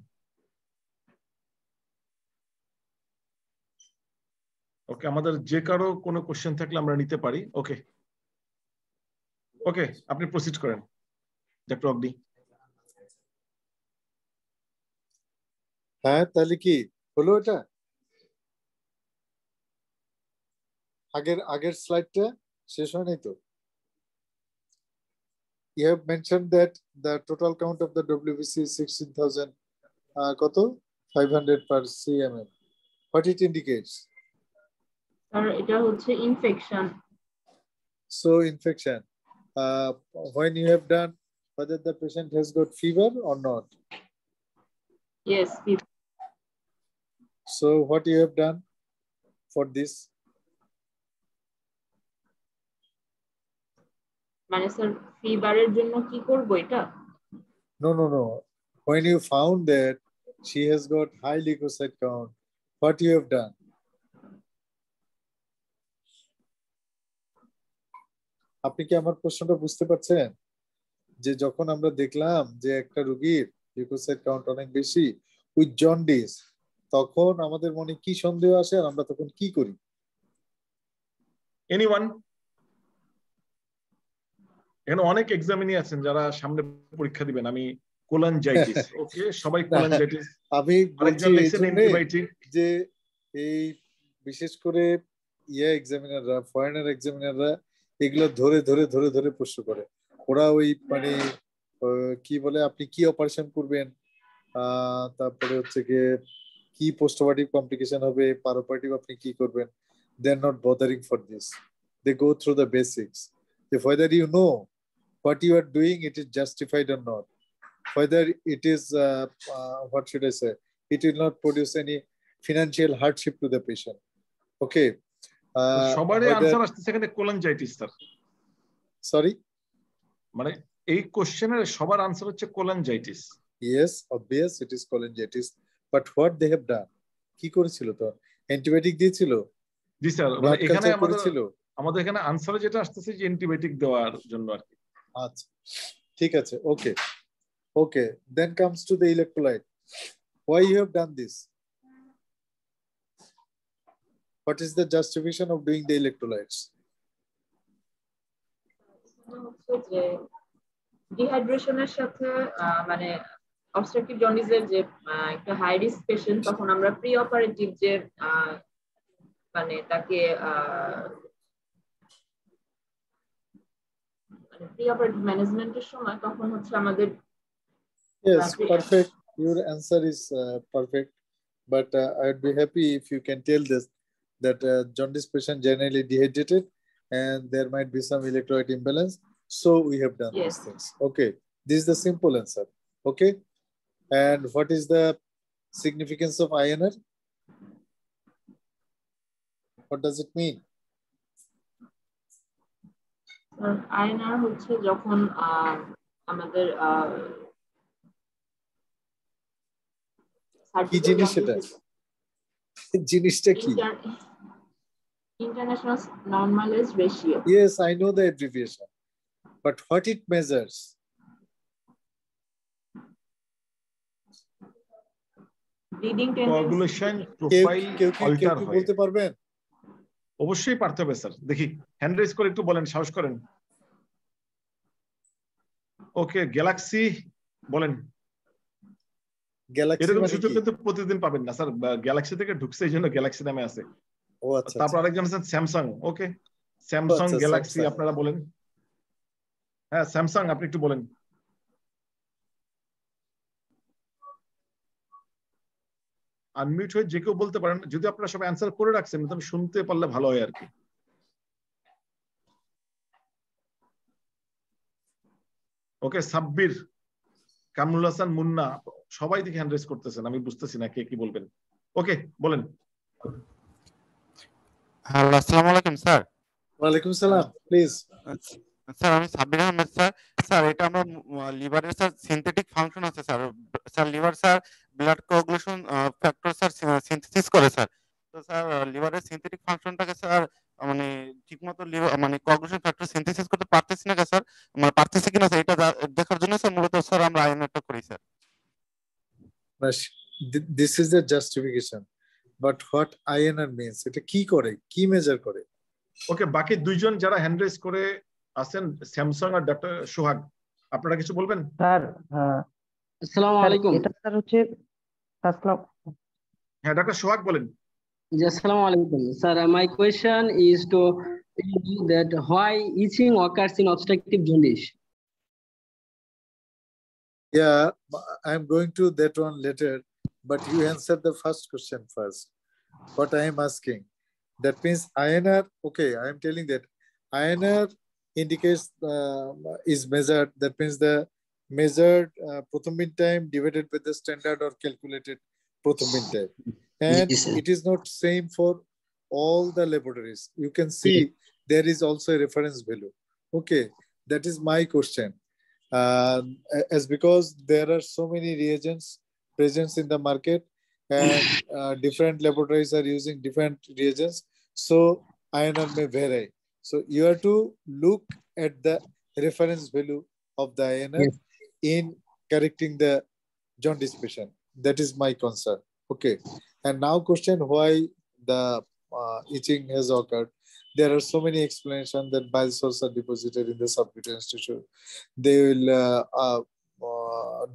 ওকে, আমাদের যে কারো কোনো কোশ্চেন থাকলে আমরা নিতে পারি। ওকে, ওকে, আপনি প্রসিড করেন ডক্টর অগ্নি। হ্যাঁ, তাহলে কি হলো এটা? আগের স্লাইডটা শেষ হয় নাই তো? You have mentioned that the total count of the WBC is 16,000 কত 500 per cmm. What it indicates? Sir এটা হচ্ছে infection. So infection. When you have done, whether the patient has got fever or not? Yes, fever. So what you have done for this? মানে sir ফিভারের জন্য কি করব এটা? No. When you found that she has got high leukocyte count, what you have done? আপনি কি আমার প্রশ্নটা বুঝতে পারছেন? যে যখন আমরা দেখলাম যে একটা রোগীর লিউকোসাইট কাউন্ট অনেক বেশি উইথ জন্ডিস, তখন আমাদের মনে কি সন্দেহ আসে আর আমরা তখন কি করি? এনিওয়ান? এখানে অনেক এক্সামিনি আছেন যারা সামনে পরীক্ষা দিবেন। আমি কোলানজাইটিস, ওকে সবাই কোলানজাইটিস। আমি বলছি যে এই বিশেষ করে এক্সামিনাররা, ফরেনার এক্সামিনাররা এগুলো ধরে প্রশ্ন করে। ওরা ওই মানে কি বলে আপনি কি অপারেশন করবেন, তারপরে হচ্ছে গিয়ে কি পোস্ট অপারেটিভ কমপ্লিকেশন হবে, পারোপারেটিভ আপনি কি করবেন। They are not bothering for this, they go through the basics, whether you know what you are doing, it is justified or not, whether it is what should I say, it will not produce any financial hardship to the patient. Okay, সবারই answer আসছে এখানে cholangitis sir. Sorry, মানে এই কোশ্চেনের সবার answer হচ্ছে cholangitis. yes, obvious it is cholangitis, but what they have done, কি করেছিল? তো অ্যান্টিবায়োটিক দিয়েছিল? জি স্যার, মানে এখানে আমাদের এখানে আনসারে যেটা আসতেছে যে অ্যান্টিবায়োটিক দেওয়ার জন্য আর কি। আচ্ছা, ঠিক আছে, okay, then comes to the electrolyte. Why you have done this? What is the justification of doing the electrolytes? ডিহাইড্রেশনের সাথে মানে অবস্ট্রাকটিভ জন্ডিসের যে একটা হাই রিস্ক পেশেন্ট, তখন আমরা প্রি অপারেটিভ যে মানে তাকে প্রি অপারেটিভ ম্যানেজমেন্টের সময় তখন হচ্ছে আমাদের Yes, perfect, your answer is perfect, but I would be happy if you can tell this that jaundice patient generally dehydrated and there might be some electrolyte imbalance, so we have done these things. Okay, this is the simple answer. Okay, and what is the significance of INR? What does it mean? INR হচ্ছে যখন আমাদের কি জিনিস এটা? জিনিসটা কি? International normalized ratio. Yes, I know the abbreviation, but what it measures? Bleeding tendency. Coagulation profile alter হয়। বলতে পারবেন? অবশ্যই পারতে হবে স্যার। দেখি হ্যান্ড রেজ করে একটু বলেন, সাহস করেন। ওকে, গ্যালাক্সি বলেন। গ্যালাক্সি এরকম মানে সুযোগ কি? কিন্তু প্রতিদিন পাবেন না স্যার, গ্যালাক্সি থেকে ঢুকছে এই জন্য গ্যালাক্সি নামে আছে। ও আচ্ছা, তারপর আরেকজন আছেন স্যামসাং। ওকে, স্যামসাং গ্যালাক্সি আপনারা বলেন। হ্যাঁ স্যামসাং, আপনি একটু বলেন। আনমিউট হয়ে যে কেউ বলতে পারেন, যদি আপনারা সবাই অ্যান্সার করে রাখছেন তবে শুনতে পারলে ভালো হয় আর কি। ওকে, সাব্বির, কামরুল হাসান, মুন্না, সবাই দেখে হ্যান্ড রেজ করতেছেন, আমি বুঝতেছি না কে কি বলবেন। ওকে বলেন। হ্যালো, আসসালামু আলাইকুম স্যার। ওয়ালাইকুম সালাম, প্লিজ। স্যার আমি সাব্বির আহমেদ স্যার। স্যার এটা আমরা লিভারের স্যার সিনথেটিক ফাংশন আছে sir. Sir liver sir blood coagulation factor sir synthesis করে স্যার। তো স্যার লিভারের সিনথেটিক ফাংশনটাকে স্যার মানে ঠিকমতো মানে কোয়াগুলেশন ফ্যাক্টর সিনথেসিস করতে পারতেছি না স্যার, মানে পারতেছি কিনা স্যার এটা দেখার জন্য স্যার মূলত স্যার আমরা আইএনআরটা করি sir. This is the justification, but what INR means, এটা কি করে, কি মেজার করে? ওকে, বাকি দুইজন যারা হ্যান্ড রেজ করে আছেন স্যামসাং আর ডক্টর সোহাগ, আপনারা কিছু বলবেন? স্যার আসসালামু আলাইকুম। এটা স্যার হচ্ছে আসসালাম। হ্যাঁ ডক্টর সোহাগ বলেন। Assalamu alaikum. Sir, my question is to you that why itching occurs in obstructive jaundice? Yeah, I'm going to that one later, but you answer the first question first. What I am asking, that means INR, okay, I am telling that INR indicates is measured, that means the measured proton beam time divided by the standard or calculated proton beam time. And Yes, sir. it is not same for all the laboratories. You can see there is also a reference value. Okay, that is my question. As because there are so many reagents present in the market, and different laboratories are using different reagents, so INR may vary. So you have to look at the reference value of the INR Yes. in correcting the jaundice patient. That is my concern. Okay. And now question why the itching has occurred. There are so many explanations that bile salts are deposited in the subcutaneous tissue. They will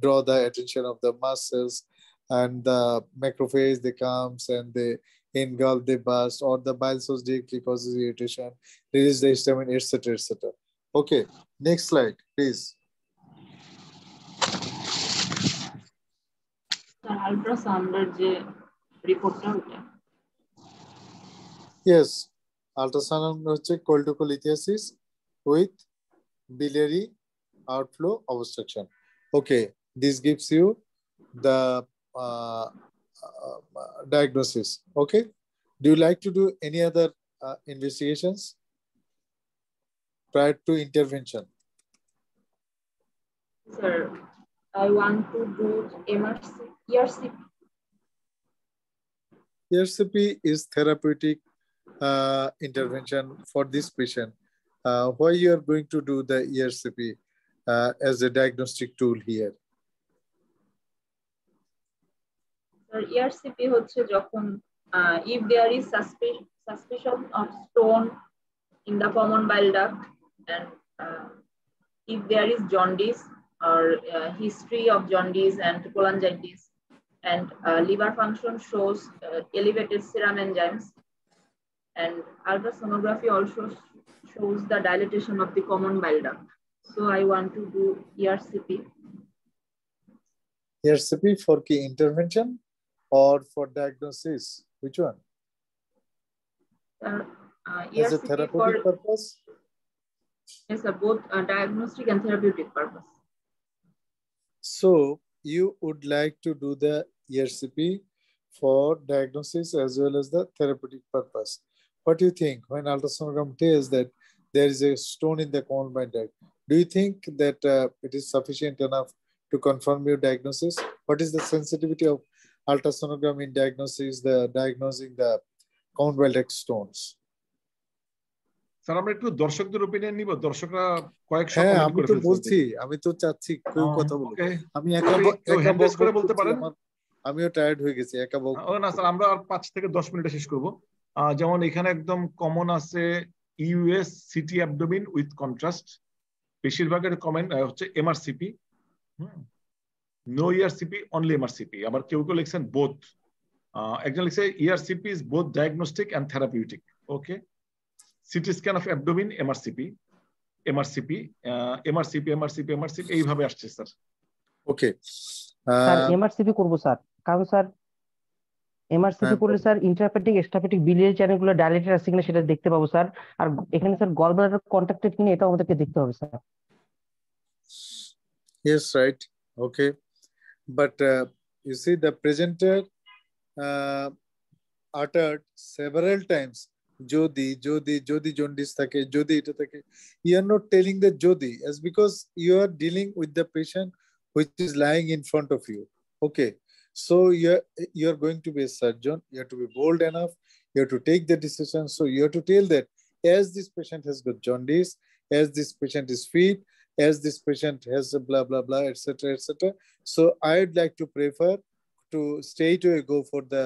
draw the attention of the mast cells, and the macrophage, they comes and they engulf, they burst, or the bile salts directly causes irritation, release the histamine, etc., etc. Okay, next slide, please. আল্ট্রাসাউন্ডের যে রিপোর্টটা ওটা Yes, ultrasound হচ্ছে cholecystectosis with biliary outflow obstruction. Okay, this gives you the diagnosis. Okay, do you like to do any other investigations prior to intervention? Sir, I want to do MRC, ERCP. ERCP is therapeutic intervention for this patient. Why you are going to do the ERCP as a diagnostic tool here? Sir, ERCP হচ্ছে যখন if there is suspicion of stone in the common bile duct, and if there is jaundice or history of jaundice and cholangitis, and liver function shows elevated serum enzymes, and ultrasonography also shows the dilatation of the common bile duct. So I want to do ERCP. ERCP for key intervention or for diagnosis? Which one? As a ERCP therapeutic purpose? Yes, sir, both diagnostic and therapeutic purpose. So you would like to do the ERCP for diagnosis as well as the therapeutic purpose. What do you think when ultrasonogram tells that there is a stone in the common bile duct? Do you think that it is sufficient enough to confirm your diagnosis? What is the sensitivity of ultrasonogram in diagnosing the common bile duct stones? Sir আমরা একটু দর্শকদের opinion নিব, দর্শকরা কয়েকশো হ্যাঁ comment আমি করে তো ফেলছে। বলছি, আমি তো চাচ্ছি কেউ কথা বলুক। আমি একা হ্যান্ড রেজ করে বলতে পারেন। আমিও টায়ার্ড হয়ে গেছি একা বলতে। ও না স্যার, আমরা আর 5 থেকে 10 মিনিটে শেষ করব। যেমন এখানে একদম কমন আছে US CT abdomen with contrast, বেশিরভাগের কমেন্ট হচ্ছে MRCP, no ERCP only MRCP. আবার কেউ কেউ লিখছেন বোথ, একজন লিখছে ERCP is both diagnostic and therapeutic. Okay, CT scan of abdomen MRCP, MRCP, MRCP, MRCP, MRCP, এইভাবে আসছে স্যার। ওকে স্যার এমআরসিপি করব স্যার, কারণ স্যার এমআরসিপি করলে স্যার ইন্ট্রাহেপাটিক এক্সট্রাহেপাটিক biliary চ্যানেলগুলো ডাইলেটেড আছে কিনা সেটা দেখতে পাবো স্যার। আর এখানে স্যার গলব্লাডার কন্ট্যাক্টেড কিনা এটাও আমাদেরকে দেখতে হবে sir. Yes, right. Okay, but you see the presenter uttered several times jodi jaundice থাকে, jodi এটা থাকে। You are not telling the jodi as because you are dealing with the patient which is lying in front of you. Okay, so you are going to be a surgeon, you have to be bold enough, you have to take the decision. So you have to tell that as this patient has got jaundice, as this patient is fit, as this patient has a blah blah blah, etc., etc. So I'd like to prefer to straight away go for the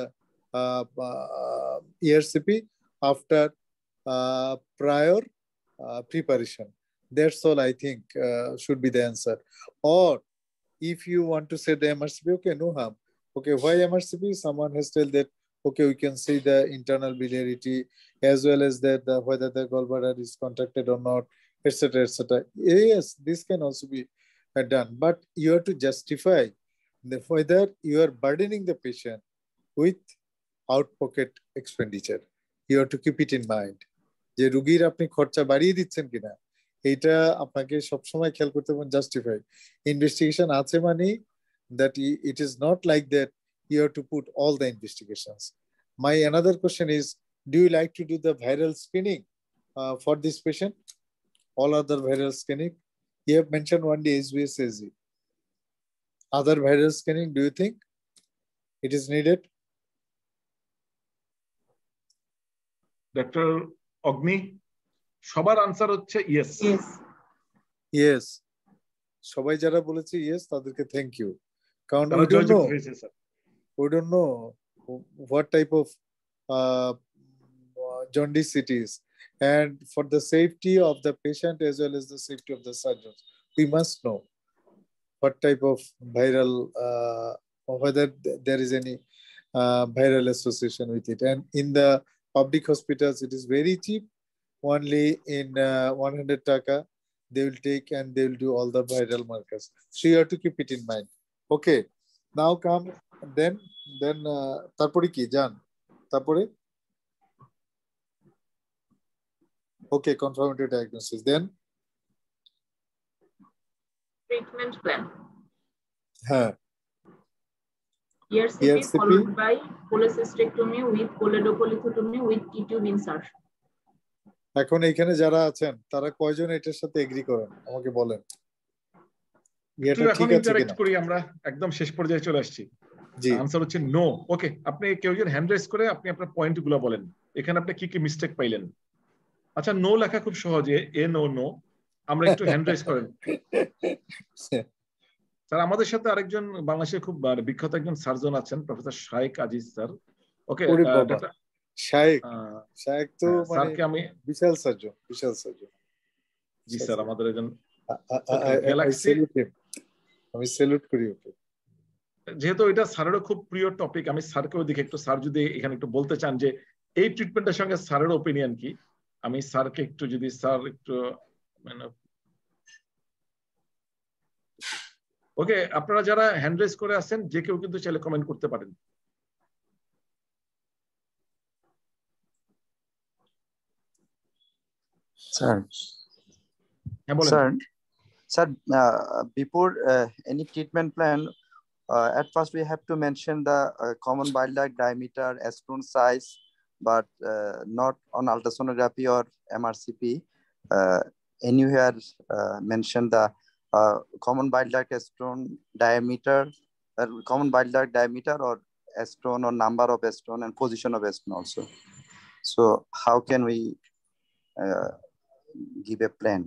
ERCP after prior preparation. That's all I think should be the answer. Or if you want to say the MRCP, okay, no harm. Okay, why MRCP? Someone has told that, okay, we can see the internal biliarity as well as that whether the gallbladder is contracted or not, etc., etc. Yes, this can also be done, but you have to justify whether you are burdening the patient with out-pocket expenditure. You have to keep it in mind. যে রুগীর আপনি খরচা বাড়িয়ে দিচ্ছেন কিনা এটা আপনাকে সবসময় খেয়াল করতে হবে, জাস্টিফাই ইনভেস্টিগেশন আছে মানে that it is not like that you have to put all the investigations. My another question is, do you like to do the viral screening for this patient? All other viral screening? You have mentioned one day SBSAG. Other viral screening, do you think it is needed? Dr. Agni, সবার answer হচ্ছে yes. Yes, সবাই যারা বলেছে yes তাদেরকে thank you, কারণ we don't know what type of jaundice it is, and for the safety of the patient as well as the safety of the surgeons, we must know what type of viral whether there is any viral association with it. And in the public hospitals it is very cheap, only in 100 taka they will take and they will do all the viral markers, so you have to keep it in mind. Okay, now come then tarpore ki jan tarpore okay, confirmatory diagnosis, then treatment plan. ERCP followed by cholecystectomy with choledopolyctomy with T-tube insertion. এখন এখানে যারা আছেন তারা কয়জন এটার সাথে agri করেন আমাকে বলেন। এটা ঠিক আছে কিনা করি, আমরা একদম শেষ পর্যায়ে চলে আসছি। জি, आंसर হচ্ছে নো। ওকে, আপনি কেউ একজন হ্যান্ড রেজ করে আপনি আপনার পয়েন্টগুলো বলেন, এখানে আপনি কি কি মিস্টেক পাইলেন। আচ্ছা, নো লেখা খুব সহজে, এ নো নো, আমরা একটু হ্যান্ড রেজ করেন। স্যার, আমাদের সাথে আরেকজন বাংলাদেশের খুব বিখ্যাত একজন সার্জন আছেন, প্রফেসর শায়েক আজিজ স্যার। ওকে, শায়েক তো মানে আমি বিশাল সার্জন। জি স্যার, আমাদের একজন আমি স্যালুট করি ওকে। যেহেতু এটা স্যারেরও খুব প্রিয় টপিক, আমি স্যারকেও দেখি একটু, স্যার যদি এখানে একটু বলতে চান যে এই ট্রিটমেন্টের সঙ্গে স্যারের ওপিনিয়ন কি, আমি স্যারকে একটু যদি স্যার একটু মানে ওকে, আপনারা যারা হ্যান্ড রেজ করে আছেন যে কেউ কিন্তু চাইলে কমেন্ট করতে পারেন। Sir, before any treatment plan, at first we have to mention the common bile duct diameter, stone size, but not on ultrasonography or MRCP. Anywhere mention the common bile duct stone diameter, common bile duct diameter or stone or number of stone and position of stone also. So how can we give a plan?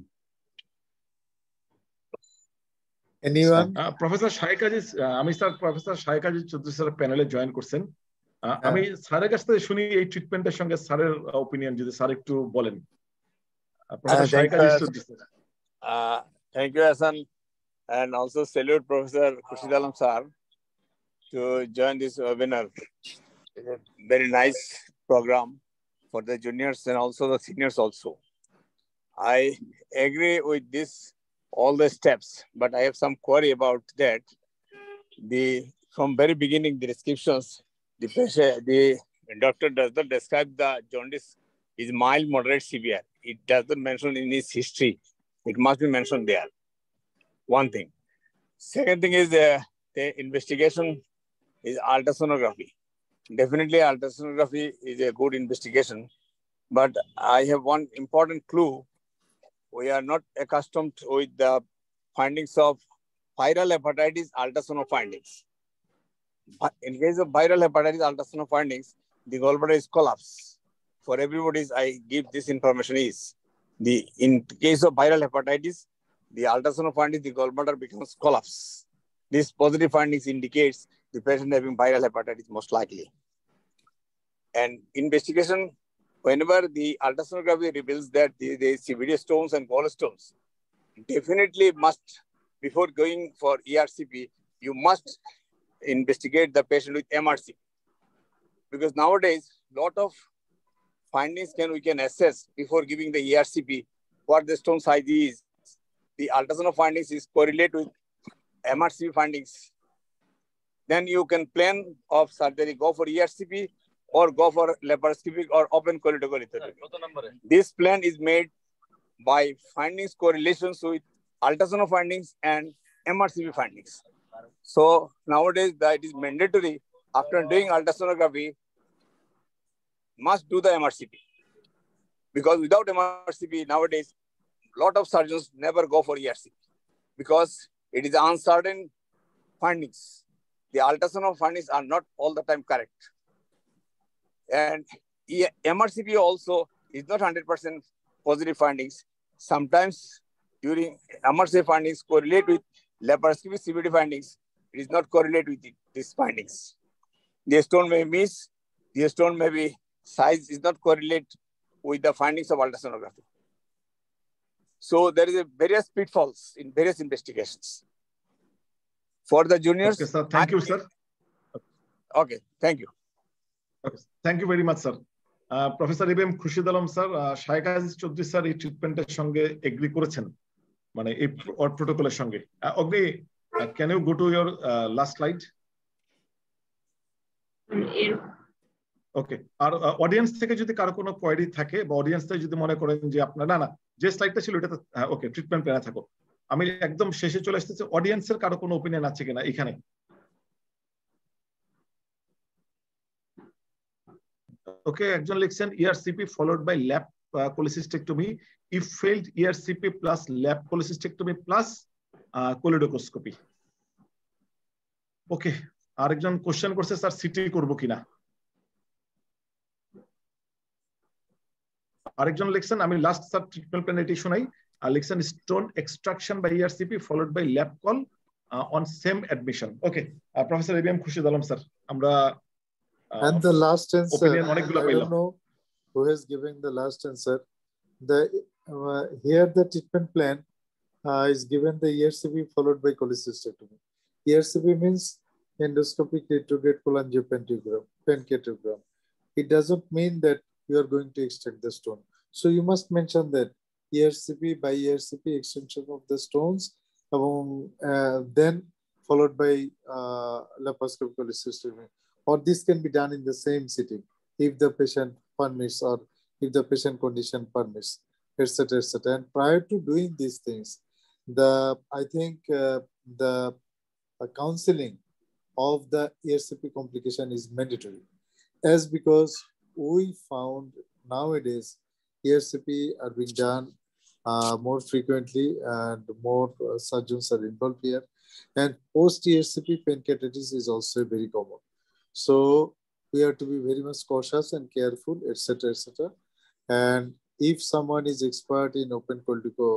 Anyone? Professor Shayek Aziz, আমি sir professor Shayek Aziz Chowdhury sir প্যানেলে join করছেন। আমি স্যারের কাছ থেকে শুনি এই ট্রিটমেন্টের সঙ্গে স্যারের ওপিনিয়ন যদি স্যার একটু বলেন। Professor Shayek Aziz Chowdhury sir. Thank you, Hasan, and also salute Professor Khurshid sir to join this webinar. It's a very nice program for the juniors and also the seniors also. I agree with this, all the steps, but I have some query about that. From very beginning, the descriptions, the doctor does not describe the jaundice is mild, moderate, severe. It does not mention in his history. It must be mentioned there. One thing. Second thing is the investigation is ultrasonography. Definitely ultrasonography is a good investigation, but I have one important clue. We are not accustomed with the findings of viral hepatitis ultrasound findings. In case of viral hepatitis ultrasound findings, the gallbladder is collapsed. For everybody, I give this information is in case of viral hepatitis, the ultrasound findings, the gallbladder becomes collapsed. This positive findings indicates the patient having viral hepatitis most likely. And investigation, whenever the ultrasonography reveals that there is CVD stones and gallstones, definitely must, before going for ERCP, you must investigate the patient with MRCP. Because nowadays, lot of findings we can assess before giving the ERCP, what the stone size is. The ultrasound findings is correlate with MRCP findings. Then you can plan of surgery, go for ERCP or go for laparoscopic or open cholecystectomy. This plan is made by findings correlations with ultrasound findings and MRCP findings. So nowadays that is mandatory. After doing ultrasonography, must do the MRCP. Because without MRCP nowadays, lot of surgeons never go for ERCP because it is uncertain findings. The ultrasound findings are not all the time correct. And MRCP also is not 100% positive findings. Sometimes during MRCP findings correlate with laparoscopic CBD findings. It is not correlate with these findings. The stone may miss, the stone may be size is not correlate with the findings of ultrasonography. So there is a various pitfalls in various investigations. For the juniors. Okay, sir. Thank you, sir. Okay, thank you. Okay. Thank you very much, sir. Professor ABM Khurshid Alam, sir, Shaykh Aziz Choudhury, sir, এই ট্রিটমেন্টের সঙ্গে agri করেছেন, মানে এই প্রোটোকলের সঙ্গে। Agni, can you go to your last slide? Okay, আর audience থেকে যদি কারো কোনো কোয়েরি থাকে বা অডিয়েন্স থেকে যদি মনে করেন যে আপনার না যে স্লাইডটা ছিল ওটাতে ওকে ট্রিটমেন্ট প্ল্যানে থাকো, আমি একদম শেষে চলে আসতেছি, অডিয়েন্সের কারো কোনো ওপিনিয়ন আছে কিনা এখানে? ওকে, একজন লিখছেন ERCP followed by lap cholecystectomy if failed ERCP plus lap cholecystectomy plus cholecystectomy. ওকে, আরেকজন কোশ্চেন করছে স্যার সিটি করব কিনা। আরেকজন লিখছেন আমি লাস্ট স্যার ট্রিটমেন্ট প্ল্যান এটি শোনাই, আর লিখছেন stone extraction by ERCP followed by lap call on same admission. Okay, professor ABM Khurshid Alam sir, আমরা and the last answer, I পাইলাম। don't know who has given the last answer. The here the treatment plan is given the ERCP followed by cholecystectomy. ERCP means endoscopic retrograde cholangiopancreatogram. It doesn't mean that you are going to extract the stone. So you must mention that ERCP by ERCP extension of the stones, then followed by laparoscopic cholecystectomy. Or this can be done in the same sitting if the patient permits or if the patient condition permits, etc., etc. And prior to doing these things, I think the counseling of the ERCP complication is mandatory, as because we found nowadays ERCP are being done more frequently and more surgeons are involved here, and post ERCP pancreatitis is also very common. So we have to be very much cautious and careful, etc., etc. And if someone is expert in open coldico,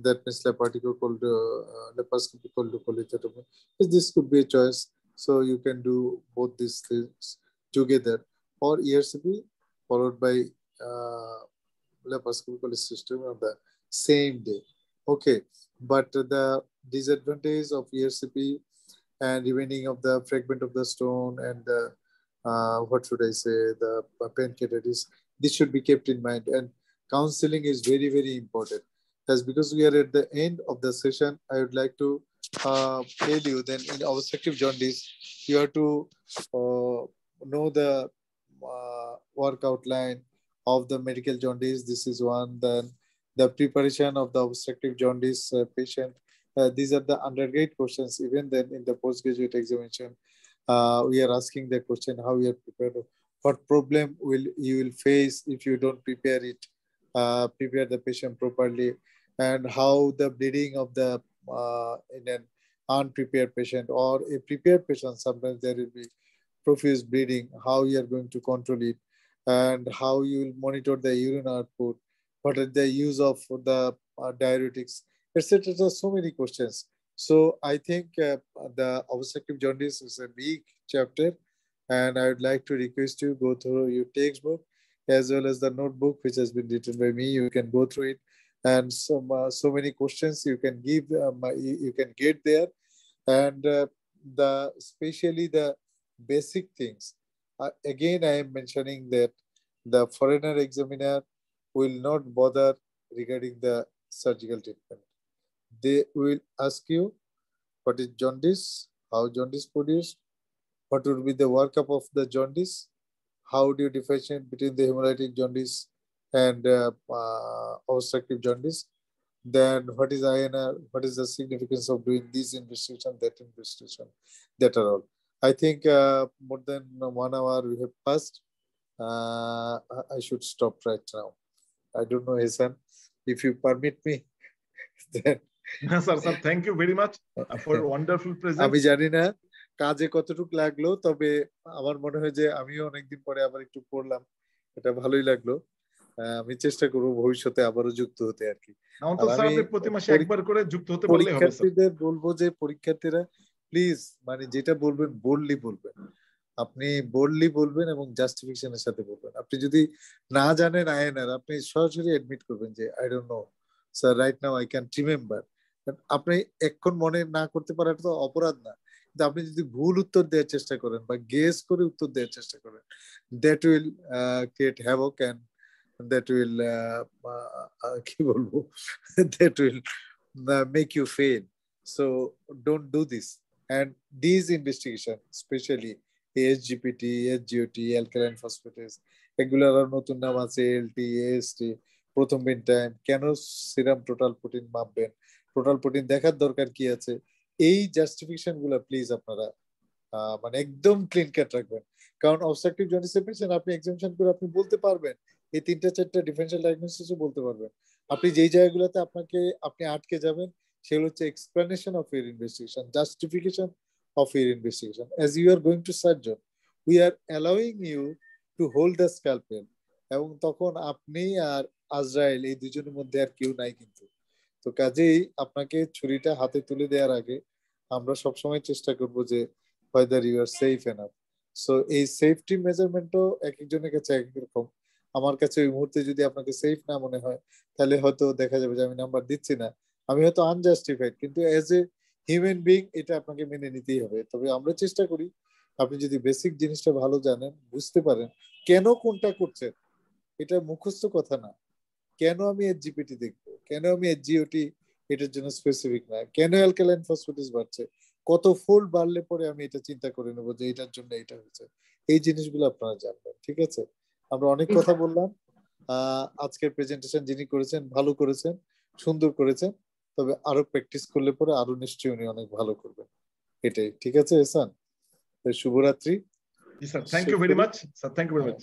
that means laparoscopic coldicolectomy, this could be a choice. So you can do both these things together, or ERCP followed by laparoscopic cholecystectomy on the same day. Okay, but the disadvantage of ERCP and remaining of the fragment of the stone and the, what should I say, the pancreatitis, this should be kept in mind. And counseling is very, very important. As because we are at the end of the session, I would like to tell you that in obstructive jaundice, you have to know the work outline of the medical jaundice. This is one. Then the preparation of the obstructive jaundice patient. These are the undergrad questions. Even then in the postgraduate examination, we are asking the question how you are prepared, what problem you will face if you don't prepare the patient properly, and how the bleeding of the in an unprepared patient or a prepared patient, sometimes there will be profuse bleeding, how you are going to control it, and how you will monitor the urine output, what are the use of the diuretics, etc. So many questions. So I think the obstructive jaundice is a big chapter, and I would like to request you go through your textbook as well as the notebook which has been written by me. You can go through it. and so many questions you can give, you can get there, and especially the basic things. Again, I am mentioning that the foreigner examiner will not bother regarding the surgical treatment. They will ask you what is jaundice, how jaundice produced, what would be the workup of the jaundice, how do you differentiate between the hemolytic jaundice and obstructive jaundice, then what is INR, what is the significance of doing this investigation, that investigation, that are all. I think more than 1 hour we have passed. I should stop right now. I don't know, Hasan, if you permit me. Then... Sir, thank you very much for wonderful presence. আমি জানি না কাজে কতটুকু লাগলো, তবে আমার মনে হয় যে আমিও অনেকদিন পরে আবার একটু পড়লাম, এটা ভালোই লাগলো। আমি চেষ্টা করব ভবিষ্যতে আবারও যুক্ত হতে আর কি। আমি প্রতি মাসে একবার করে যুক্ত হতে পারলে হবে। পরীক্ষার্থীদের বলবো যে পরীক্ষার্থীরা প্লিজ মানে যেটা বলবেন বোল্ডলি বলবেন, আপনি বোল্ডলি বলবেন এবং জাস্টিফিকেশনের সাথে বলবেন। আপনি যদি না জানেন আইএনআর, আপনি সরাসরি অ্যাডমিট করবেন যে I don't know sir, right now I can remember. আপনি এখন মনে না করতে পারাটা তো অপরাধ না, কিন্তু আপনি যদি ভুল উত্তর দেওয়ার চেষ্টা করেন বা গেস করে উত্তর দেওয়ার চেষ্টা করেন, that will create havoc and that will কি বলবো, that will make you fail. So don't do this. And these investigation, especially ASGPT, SGOT, alkaline phosphatase, এগুলার নতুন নাম আছে LT, AST, prothrombin time, কেন সিরাম টোটাল প্রোটিন মাপবেন, total protein দেখার দরকার কি আছে, এই জাস্টিফিকেশন গুলা প্লিজ আপনারা মানে একদম ক্লিন কাট রাখবেন। কারণ অবস্ট্রাকটিভ জন্ডিসের পেশেন্ট আপনি এক্সামিনেশন করে আপনি বলতে পারবেন, এই 3-4টা ডিফারেনশিয়াল ডায়াগনোসিসও বলতে পারবেন। আপনি যেই জায়গাগুলোতে আপনি আটকে যাবেন সেগুলো হচ্ছে explanation of your investigation, justification of your investigation. As you are going to surgeon, we are allowing you to hold the scalpel, এবং তখন আপনি আর আজরাইল এই দুজনের মধ্যে আর কেউ নাই কিন্তু। তো কাজেই আপনাকে ছুরিটা হাতে তুলে দেওয়ার আগে আমরা সবসময় চেষ্টা করব যে whether you are safe enough. So এই সেফটি মেজারমেন্টও এক একজনের কাছে এক এক রকম। আমার কাছে ওই মুহূর্তে যদি আপনাকে সেফ না মনে হয়, তাহলে হয়তো দেখা যাবে যে আমি নাম্বার দিচ্ছি না, আমি হয়তো আনজাস্টিফাইড, কিন্তু এজ এ হিউম্যান বিং এটা আপনাকে মেনে নিতেই হবে। তবে আমরা চেষ্টা করি আপনি যদি বেসিক জিনিসটা ভালো জানেন, বুঝতে পারেন কেন কোনটা করছেন, এটা মুখস্থ কথা না। কেন আমি এসজিপিটি দেখবো, কেন আমি এসজিওটি এটার জন্য স্পেসিফিক না, কেন অ্যালকালাইন ফসফেটিস বাড়ছে, কত ফোল্ড বাড়লে পরে আমি এটা চিন্তা করে নেবো যে এটার জন্য এটা হয়েছে, এই জিনিসগুলো আপনারা জানবেন। ঠিক আছে, আমরা অনেক কথা বললাম। আজকের প্রেজেন্টেশন যিনি করেছেন ভালো করেছেন, সুন্দর করেছেন, তবে আরো প্র্যাকটিস করলে পরে আরো নিশ্চয়ই উনি অনেক ভালো করবেন। এটাই। ঠিক আছে এহসান, শুভরাত্রি। Sir thank you very much sir, thank you very much.